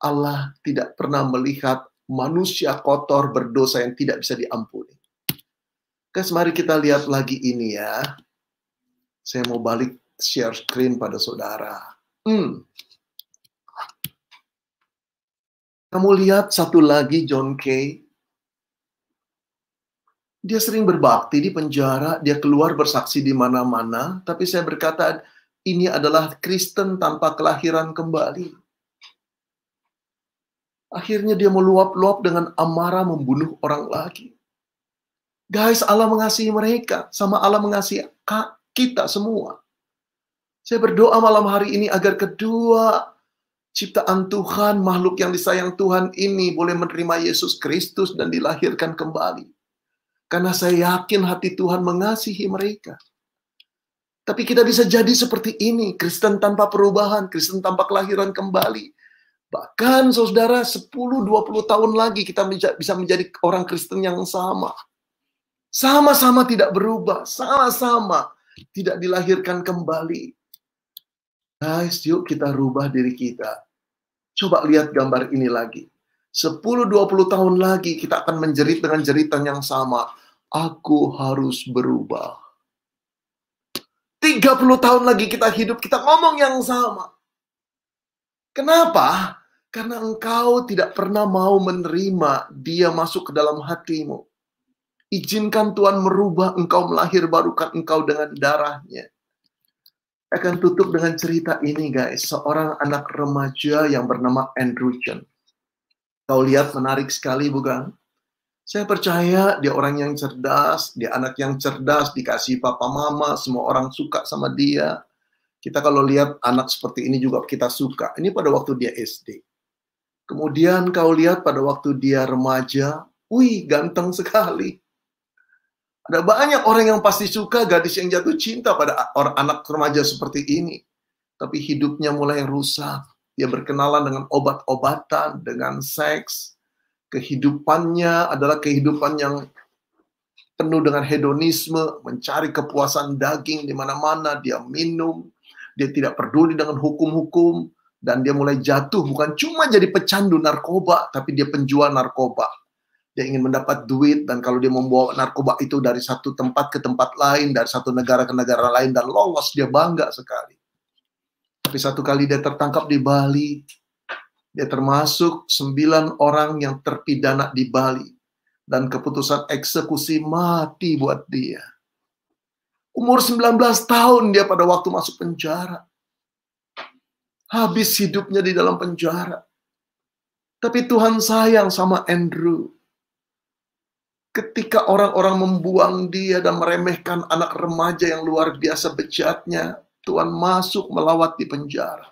Allah tidak pernah melihat manusia kotor berdosa yang tidak bisa diampuni. Guys, mari kita lihat lagi ini ya. Saya mau balik share screen pada saudara. Kamu lihat satu lagi John Kay. Dia sering berbakti di penjara, dia keluar bersaksi di mana-mana, tapi saya berkata ini adalah Kristen tanpa kelahiran kembali. Akhirnya dia meluap-luap dengan amarah membunuh orang lagi. Guys, Allah mengasihi mereka, sama Allah mengasihi kita semua. Saya berdoa malam hari ini agar kedua ciptaan Tuhan, makhluk yang disayang Tuhan ini boleh menerima Yesus Kristus dan dilahirkan kembali. Karena saya yakin hati Tuhan mengasihi mereka. Tapi kita bisa jadi seperti ini, Kristen tanpa perubahan, Kristen tanpa kelahiran kembali. Bahkan saudara, 10-20 tahun lagi kita bisa menjadi orang Kristen yang sama. Sama-sama tidak berubah, sama-sama tidak dilahirkan kembali. Guys, yuk kita rubah diri kita. Coba lihat gambar ini lagi. 10-20 tahun lagi kita akan menjerit dengan jeritan yang sama. Aku harus berubah. 30 tahun lagi kita hidup, kita ngomong yang sama. Kenapa? Karena engkau tidak pernah mau menerima Dia masuk ke dalam hatimu. Izinkan Tuhan merubah engkau, melahir barukan engkau dengan darahnya. Saya akan tutup dengan cerita ini guys. Seorang anak remaja yang bernama Andrew Chen. Kau lihat menarik sekali bukan? Saya percaya dia orang yang cerdas, dia anak yang cerdas, dikasih papa mama, semua orang suka sama dia. Kita kalau lihat anak seperti ini juga kita suka. Ini pada waktu dia SD. Kemudian kau lihat pada waktu dia remaja, wih ganteng sekali. Ada banyak orang yang pasti suka gadis yang jatuh cinta pada orang anak remaja seperti ini. Tapi hidupnya mulai rusak. Dia berkenalan dengan obat-obatan, dengan seks. Kehidupannya adalah kehidupan yang penuh dengan hedonisme, mencari kepuasan daging di mana-mana. Dia minum, dia tidak peduli dengan hukum-hukum, dan dia mulai jatuh bukan cuma jadi pecandu narkoba, tapi dia penjual narkoba. Dia ingin mendapat duit, dan kalau dia membawa narkoba itu dari satu tempat ke tempat lain, dari satu negara ke negara lain, dan lolos, dia bangga sekali. Tapi satu kali dia tertangkap di Bali, dia termasuk 9 orang yang terpidana di Bali, dan keputusan eksekusi mati buat dia. Umur 19 tahun dia pada waktu masuk penjara. Habis hidupnya di dalam penjara. Tapi Tuhan sayang sama Andrew. Ketika orang-orang membuang dia dan meremehkan anak remaja yang luar biasa bejatnya, Tuhan masuk melawat di penjara.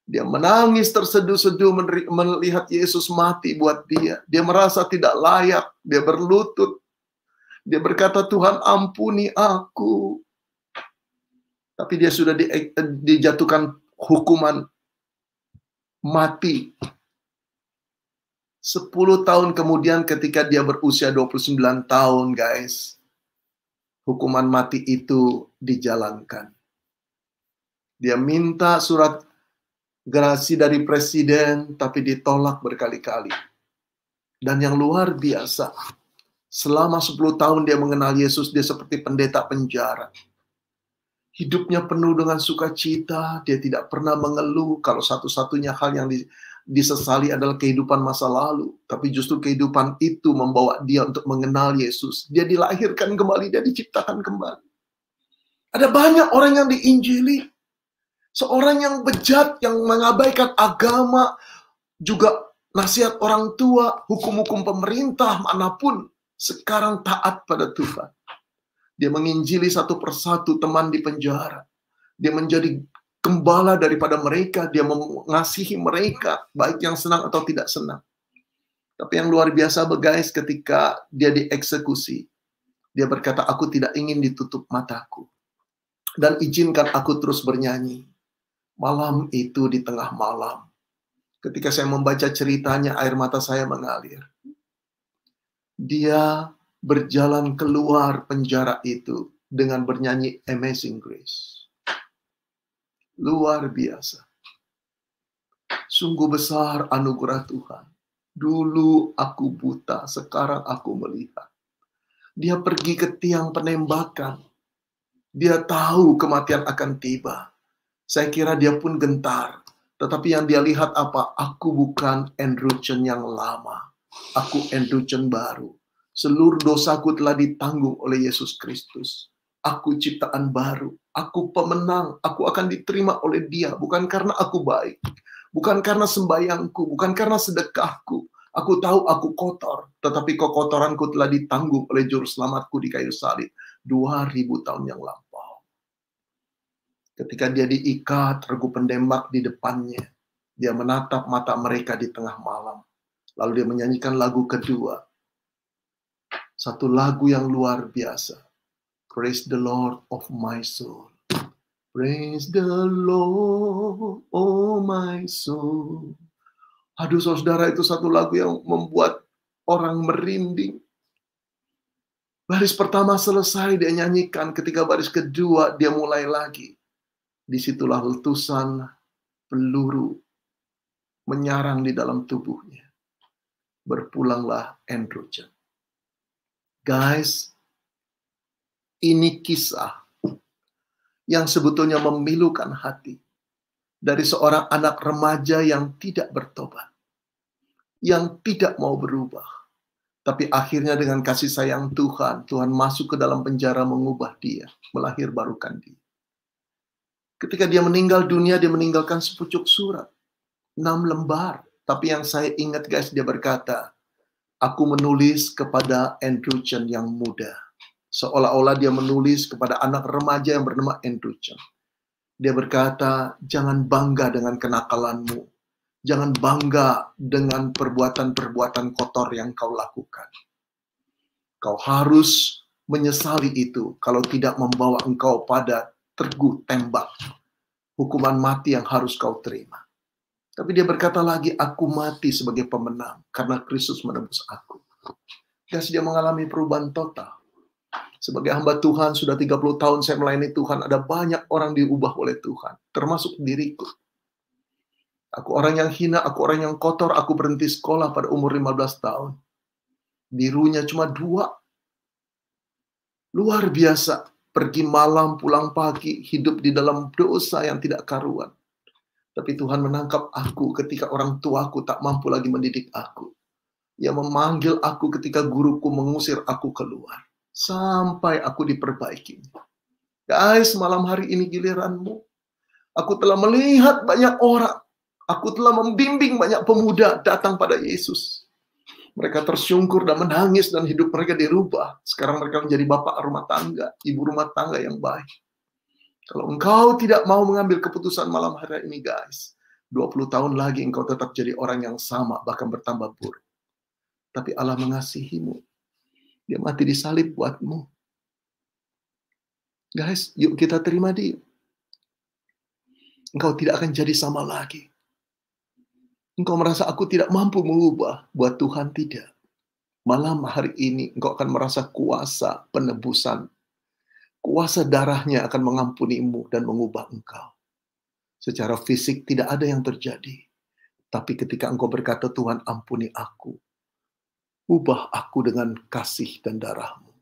Dia menangis terseduh-seduh melihat Yesus mati buat dia. Dia merasa tidak layak, dia berlutut. Dia berkata, Tuhan ampuni aku. Tapi dia sudah dijatuhkan hukuman mati. 10 tahun kemudian ketika dia berusia 29 tahun, guys, hukuman mati itu dijalankan. Dia minta surat gerasi dari presiden, tapi ditolak berkali-kali. Dan yang luar biasa, selama 10 tahun dia mengenal Yesus, dia seperti pendeta penjara. Hidupnya penuh dengan sukacita, dia tidak pernah mengeluh kalau satu-satunya hal yang disesali adalah kehidupan masa lalu. Tapi justru kehidupan itu membawa dia untuk mengenal Yesus. Dia dilahirkan kembali, dia diciptakan kembali. Ada banyak orang yang diinjili. Seorang yang bejat, yang mengabaikan agama, juga nasihat orang tua, hukum-hukum pemerintah manapun, sekarang taat pada Tuhan. Dia menginjili satu persatu teman di penjara. Dia menjadi gembala daripada mereka. Dia mengasihi mereka, baik yang senang atau tidak senang. Tapi yang luar biasa, guys, ketika dia dieksekusi, dia berkata, aku tidak ingin ditutup mataku. Dan izinkan aku terus bernyanyi. Malam itu di tengah malam, ketika saya membaca ceritanya, air mata saya mengalir. Dia berjalan keluar penjara itu dengan bernyanyi Amazing Grace. Luar biasa. Sungguh besar anugerah Tuhan. Dulu aku buta, sekarang aku melihat. Dia pergi ke tiang penembakan. Dia tahu kematian akan tiba. Saya kira dia pun gentar. Tetapi yang dia lihat apa? Aku bukan Andrew Chen yang lama. Aku Andrew Chen baru. Seluruh dosaku telah ditanggung oleh Yesus Kristus. Aku ciptaan baru. Aku pemenang. Aku akan diterima oleh Dia. Bukan karena aku baik. Bukan karena sembayangku. Bukan karena sedekahku. Aku tahu aku kotor. Tetapi kekotoranku telah ditanggung oleh Juru Selamatku di kayu salib. 2000 tahun yang lampau. Ketika dia diikat, regu pendembak di depannya. Dia menatap mata mereka di tengah malam. Lalu dia menyanyikan lagu kedua. Satu lagu yang luar biasa. Praise the Lord of my soul. Praise the Lord, oh my soul. Aduh saudara, itu satu lagu yang membuat orang merinding. Baris pertama selesai dia nyanyikan, ketika baris kedua dia mulai lagi. Disitulah letusan peluru menyarang di dalam tubuhnya. Berpulanglah Andrew Chen. Guys, ini kisah yang sebetulnya memilukan hati. Dari seorang anak remaja yang tidak bertobat. Yang tidak mau berubah. Tapi akhirnya dengan kasih sayang Tuhan, Tuhan masuk ke dalam penjara mengubah dia. Melahirbarukan dia. Ketika dia meninggal dunia, dia meninggalkan sepucuk surat. 6 lembar. Tapi yang saya ingat guys, dia berkata, aku menulis kepada Andrew Chen yang muda. Seolah-olah dia menulis kepada anak remaja yang bernama Andrew Chen. Dia berkata, jangan bangga dengan kenakalanmu. Jangan bangga dengan perbuatan-perbuatan kotor yang kau lakukan. Kau harus menyesali itu kalau tidak membawa engkau pada tergu tembak. Hukuman mati yang harus kau terima. Tapi dia berkata lagi, aku mati sebagai pemenang karena Kristus menebus aku. Guys, dia mengalami perubahan total. Sebagai hamba Tuhan, sudah 30 tahun saya melayani Tuhan, ada banyak orang diubah oleh Tuhan, termasuk diriku. Aku orang yang hina, aku orang yang kotor, aku berhenti sekolah pada umur 15 tahun. Birunya cuma 2. Luar biasa, pergi malam, pulang pagi, hidup di dalam dosa yang tidak karuan. Tapi Tuhan menangkap aku ketika orang tuaku tak mampu lagi mendidik aku. Ia memanggil aku ketika guruku mengusir aku keluar. Sampai aku diperbaiki. Guys, malam hari ini giliranmu. Aku telah melihat banyak orang. Aku telah membimbing banyak pemuda datang pada Yesus. Mereka tersungkur dan menangis dan hidup mereka dirubah. Sekarang mereka menjadi bapak rumah tangga, ibu rumah tangga yang baik. Kalau engkau tidak mau mengambil keputusan malam hari ini guys, 20 tahun lagi engkau tetap jadi orang yang sama, bahkan bertambah buruk. Tapi Allah mengasihimu. Dia mati di salib buatmu. Guys, yuk kita terima dia. Engkau tidak akan jadi sama lagi. Engkau merasa aku tidak mampu mengubah. Buat Tuhan tidak. Malam hari ini engkau akan merasa kuasa penebusan. Kuasa darahnya akan mengampunimu dan mengubah engkau. Secara fisik tidak ada yang terjadi. Tapi ketika engkau berkata, Tuhan ampuni aku. Ubah aku dengan kasih dan darahmu.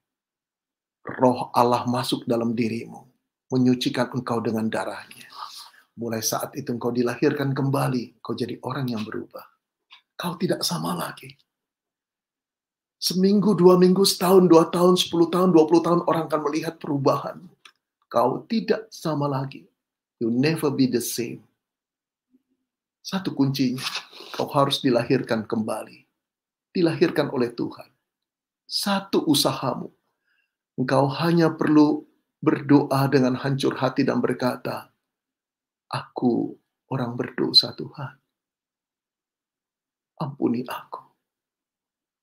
Roh Allah masuk dalam dirimu. Menyucikan engkau dengan darahnya. Mulai saat itu engkau dilahirkan kembali. Kau jadi orang yang berubah. Kau tidak sama lagi. Seminggu, 2 minggu, setahun, 2 tahun, 10 tahun, 20 tahun orang akan melihat perubahan. Kau tidak sama lagi. You never be the same. Satu kuncinya. Kau harus dilahirkan kembali. Dilahirkan oleh Tuhan. Satu usahamu. Engkau hanya perlu berdoa dengan hancur hati dan berkata, aku orang berdosa Tuhan. Ampuni aku.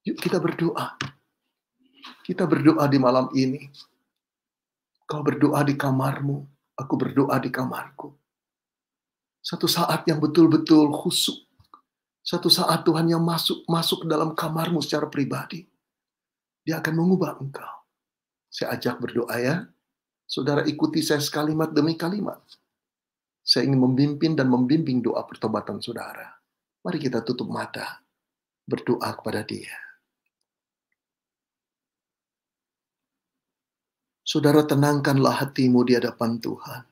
Yuk kita berdoa. Kita berdoa di malam ini. Kau berdoa di kamarmu. Aku berdoa di kamarku. Satu saat yang betul-betul khusyuk. Satu saat Tuhan yang masuk ke dalam kamarmu secara pribadi. Dia akan mengubah engkau. Saya ajak berdoa ya. Saudara ikuti saya sekalimat demi kalimat. Saya ingin memimpin dan membimbing doa pertobatan saudara. Mari kita tutup mata. Berdoa kepada dia. Saudara tenangkanlah hatimu di hadapan Tuhan.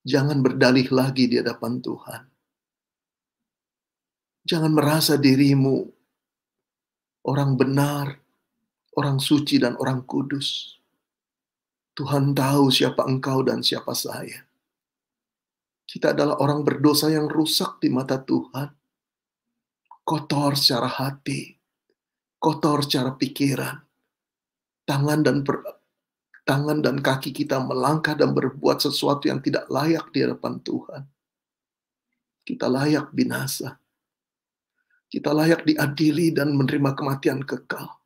Jangan berdalih lagi di hadapan Tuhan. Jangan merasa dirimu orang benar, orang suci dan orang kudus. Tuhan tahu siapa engkau dan siapa saya. Kita adalah orang berdosa yang rusak di mata Tuhan. Kotor secara hati, kotor secara pikiran. Tangan dan kaki kita melangkah dan berbuat sesuatu yang tidak layak di hadapan Tuhan. Kita layak binasa. Kita layak diadili dan menerima kematian kekal.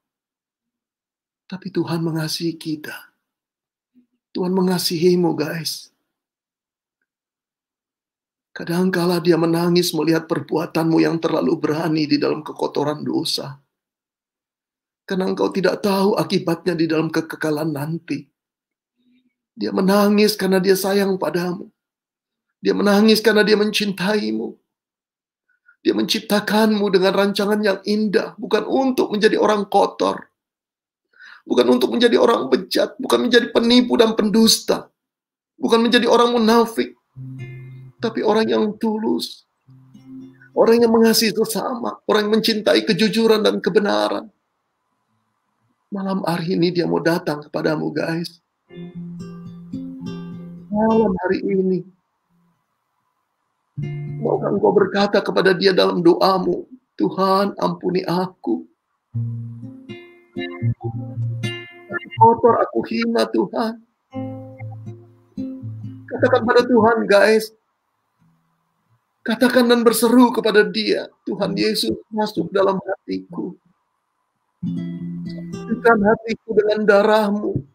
Tapi Tuhan mengasihi kita. Tuhan mengasihimu guys. Kadangkala dia menangis melihat perbuatanmu yang terlalu berani di dalam kekotoran dosa. Karena engkau tidak tahu akibatnya di dalam kekekalan nanti. Dia menangis karena dia sayang padamu. Dia menangis karena dia mencintaimu. Dia menciptakanmu dengan rancangan yang indah. Bukan untuk menjadi orang kotor. Bukan untuk menjadi orang bejat. Bukan menjadi penipu dan pendusta. Bukan menjadi orang munafik. Tapi orang yang tulus. Orang yang mengasihi sesama. Orang yang mencintai kejujuran dan kebenaran. Malam hari ini dia mau datang kepadamu guys. Malam hari ini. Maukah engkau berkata kepada dia dalam doamu, Tuhan ampuni aku. Aku kotor, aku hina Tuhan. Katakan pada Tuhan guys. Katakan dan berseru kepada dia. Tuhan Yesus masuk dalam hatiku. Sucikan hatiku dengan darahmu.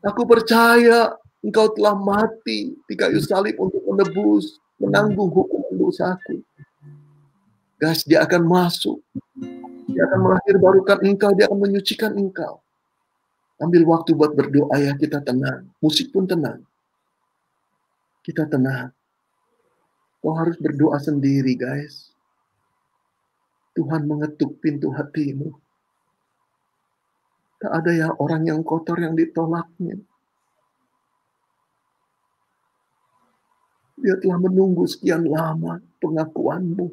Aku percaya engkau telah mati di kayu salib untuk menebus, menanggung hukuman dosaku. Guys, dia akan masuk. Dia akan melahirbarukan engkau, dia akan menyucikan engkau. Ambil waktu buat berdoa ya, kita tenang. Musik pun tenang. Kita tenang. Kau harus berdoa sendiri, guys. Tuhan mengetuk pintu hatimu. Tak ada ya orang yang kotor yang ditolaknya. Dia telah menunggu sekian lama pengakuanmu.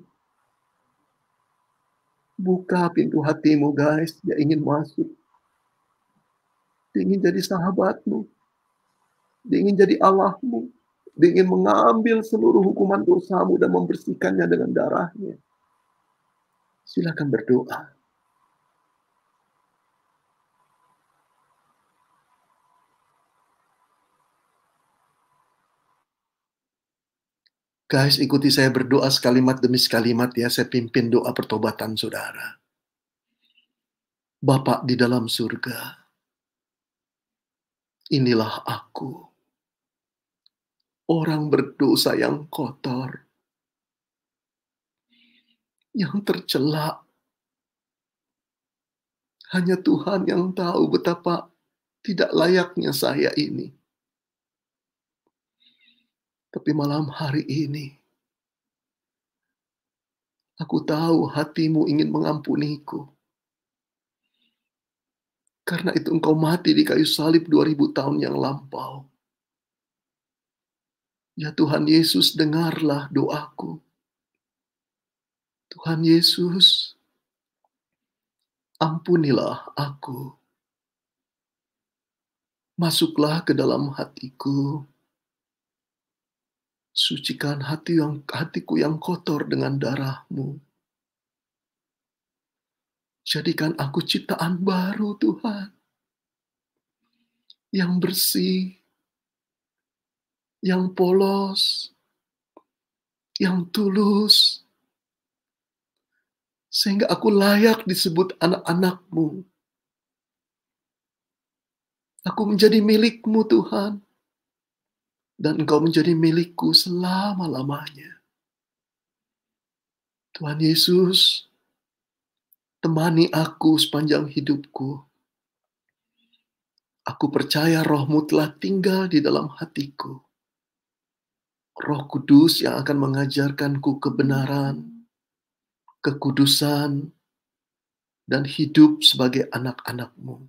Buka pintu hatimu guys. Dia ingin masuk. Dia ingin jadi sahabatmu. Dia ingin jadi Allahmu. Dia ingin mengambil seluruh hukuman dosamu dan membersihkannya dengan darahnya. Silakan berdoa. Guys, ikuti saya berdoa sekalimat demi sekalimat ya. Saya pimpin doa pertobatan saudara. Bapa di dalam surga, inilah aku, orang berdosa yang kotor, yang tercela. Hanya Tuhan yang tahu betapa tidak layaknya saya ini. Tapi malam hari ini, aku tahu hatimu ingin mengampuniku. Karena itu engkau mati di kayu salib 2000 tahun yang lampau. Ya Tuhan Yesus, dengarlah doaku. Tuhan Yesus, ampunilah aku. Masuklah ke dalam hatiku. Sucikan hatiku yang kotor dengan darah-Mu. Jadikan aku ciptaan baru, Tuhan. Yang bersih, yang polos, yang tulus. Sehingga aku layak disebut anak-anak-Mu. Aku menjadi milik-Mu, Tuhan. Dan Engkau menjadi milikku selama-lamanya. Tuhan Yesus, temani aku sepanjang hidupku. Aku percaya Roh-Mu telah tinggal di dalam hatiku. Roh Kudus yang akan mengajarkanku kebenaran, kekudusan, dan hidup sebagai anak-anak-Mu.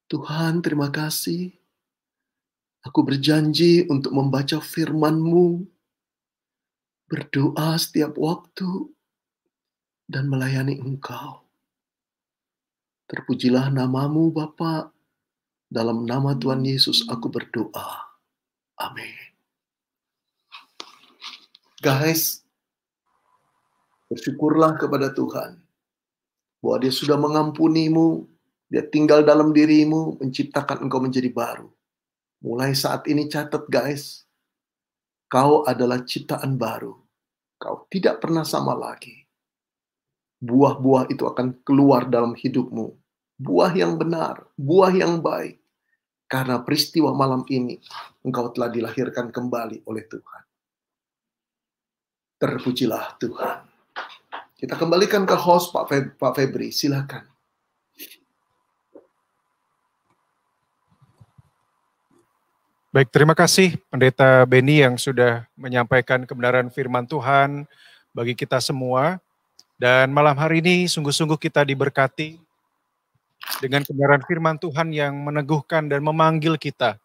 Tuhan, terima kasih. Aku berjanji untuk membaca firman-Mu, berdoa setiap waktu, dan melayani Engkau. Terpujilah nama-Mu, Bapa. Dalam nama Tuhan Yesus aku berdoa. Amin. Guys, bersyukurlah kepada Tuhan bahwa Dia sudah mengampunimu, Dia tinggal dalam dirimu, menciptakan engkau menjadi baru. Mulai saat ini catat guys, kau adalah ciptaan baru. Kau tidak pernah sama lagi. Buah-buah itu akan keluar dalam hidupmu. Buah yang benar, buah yang baik. Karena peristiwa malam ini, engkau telah dilahirkan kembali oleh Tuhan. Terpujilah Tuhan. Kita kembalikan ke host Pak Febri, silakan. Baik, terima kasih Pendeta Beni yang sudah menyampaikan kebenaran firman Tuhan bagi kita semua. Dan malam hari ini sungguh-sungguh kita diberkati dengan kebenaran firman Tuhan yang meneguhkan dan memanggil kita.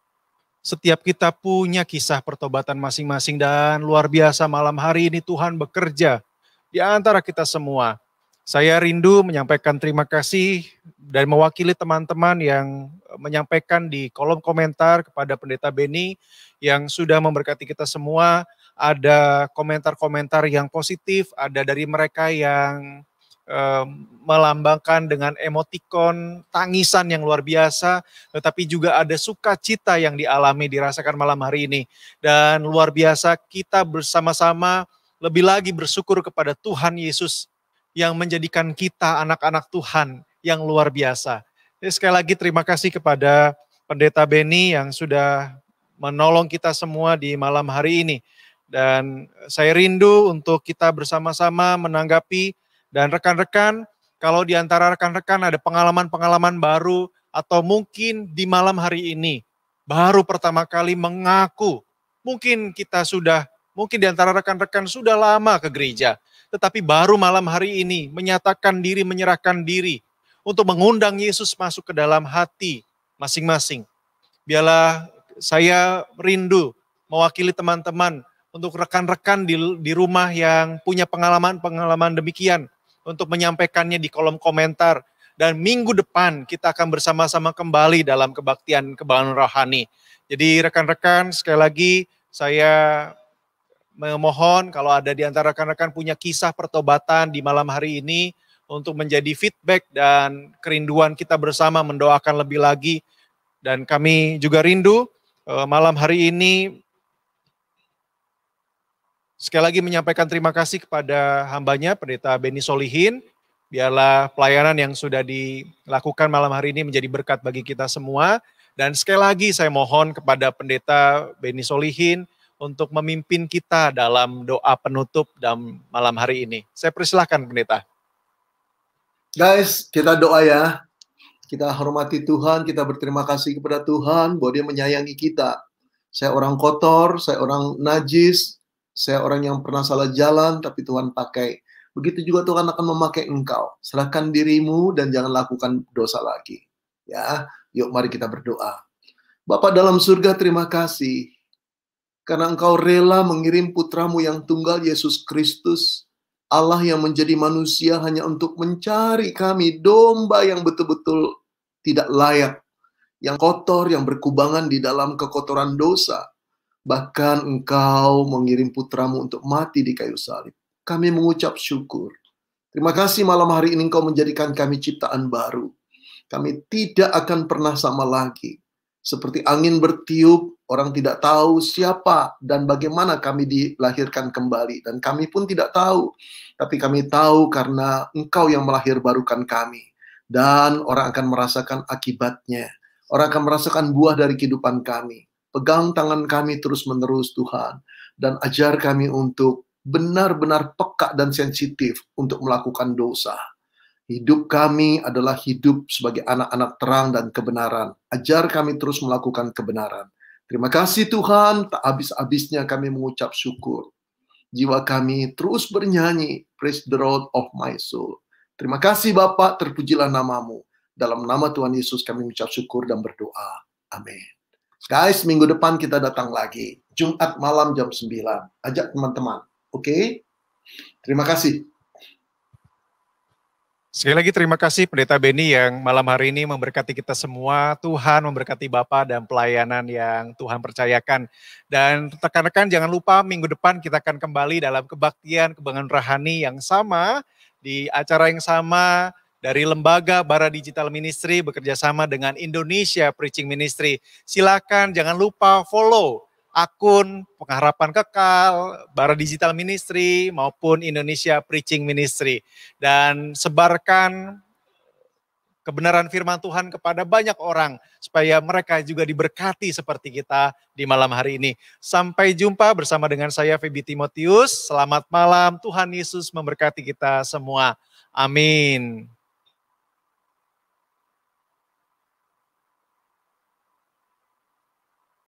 Setiap kita punya kisah pertobatan masing-masing dan luar biasa malam hari ini Tuhan bekerja di antara kita semua. Saya rindu menyampaikan terima kasih dan mewakili teman-teman yang menyampaikan di kolom komentar kepada Pendeta Beni yang sudah memberkati kita semua. Ada komentar-komentar yang positif, ada dari mereka yang melambangkan dengan emotikon tangisan yang luar biasa, tetapi juga ada sukacita yang dialami, dirasakan malam hari ini. Dan luar biasa kita bersama-sama lebih lagi bersyukur kepada Tuhan Yesus yang menjadikan kita anak-anak Tuhan yang luar biasa. Jadi sekali lagi terima kasih kepada Pendeta Beni yang sudah menolong kita semua di malam hari ini. Dan saya rindu untuk kita bersama-sama menanggapi dan rekan-rekan, kalau di antara rekan-rekan ada pengalaman-pengalaman baru atau mungkin di malam hari ini baru pertama kali mengaku, mungkin di antara rekan-rekan sudah lama ke gereja, tetapi baru malam hari ini menyatakan diri, menyerahkan diri untuk mengundang Yesus masuk ke dalam hati masing-masing. Biarlah saya rindu mewakili teman-teman untuk rekan-rekan di rumah yang punya pengalaman-pengalaman demikian untuk menyampaikannya di kolom komentar. Dan minggu depan kita akan bersama-sama kembali dalam kebaktian kebangunan rohani. Jadi rekan-rekan sekali lagi saya memohon kalau ada di antara rekan-rekan punya kisah pertobatan di malam hari ini untuk menjadi feedback dan kerinduan kita bersama mendoakan lebih lagi. Dan kami juga rindu malam hari ini sekali lagi menyampaikan terima kasih kepada hambanya Pendeta Beni Solihin. Biarlah pelayanan yang sudah dilakukan malam hari ini menjadi berkat bagi kita semua. Dan sekali lagi saya mohon kepada Pendeta Beni Solihin untuk memimpin kita dalam doa penutup dalam malam hari ini. Saya persilahkan Pendeta. Guys, kita doa ya. Kita hormati Tuhan, kita berterima kasih kepada Tuhan bahwa Dia menyayangi kita. Saya orang kotor, saya orang najis, saya orang yang pernah salah jalan, tapi Tuhan pakai. Begitu juga Tuhan akan memakai engkau. Serahkan dirimu dan jangan lakukan dosa lagi. Ya, yuk mari kita berdoa. Bapa dalam surga, terima kasih. Karena engkau rela mengirim putramu yang tunggal, Yesus Kristus. Allah yang menjadi manusia hanya untuk mencari kami, domba yang betul-betul tidak layak. Yang kotor, yang berkubangan di dalam kekotoran dosa. Bahkan engkau mengirim putramu untuk mati di kayu salib. Kami mengucap syukur. Terima kasih malam hari ini engkau menjadikan kami ciptaan baru. Kami tidak akan pernah sama lagi. Seperti angin bertiup, orang tidak tahu siapa dan bagaimana kami dilahirkan kembali. Dan kami pun tidak tahu. Tapi kami tahu karena engkau yang melahirbarukan kami. Dan orang akan merasakan akibatnya. Orang akan merasakan buah dari kehidupan kami. Pegang tangan kami terus-menerus Tuhan. Dan ajar kami untuk benar-benar peka dan sensitif untuk melakukan dosa. Hidup kami adalah hidup sebagai anak-anak terang dan kebenaran. Ajar kami terus melakukan kebenaran. Terima kasih Tuhan, tak habis-habisnya kami mengucap syukur. Jiwa kami terus bernyanyi, praise the Lord of my soul. Terima kasih Bapak, terpujilah namamu. Dalam nama Tuhan Yesus kami mengucap syukur dan berdoa. Amin. Guys, minggu depan kita datang lagi. Jumat malam jam 9. Ajak teman-teman. Oke? Terima kasih. Sekali lagi terima kasih Pendeta Beni yang malam hari ini memberkati kita semua. Tuhan memberkati Bapak dan pelayanan yang Tuhan percayakan. Dan rekan-rekan jangan lupa minggu depan kita akan kembali dalam kebaktian kebanggaan rohani yang sama, di acara yang sama dari Lembaga Bara Digital Ministry bekerja sama dengan Indonesia Preaching Ministry. Silakan jangan lupa follow akun Pengharapan Kekal, Bara Digital Ministry, maupun Indonesia Preaching Ministry. Dan sebarkan kebenaran firman Tuhan kepada banyak orang, supaya mereka juga diberkati seperti kita di malam hari ini. Sampai jumpa bersama dengan saya, Feby Timotius. Selamat malam, Tuhan Yesus memberkati kita semua. Amin.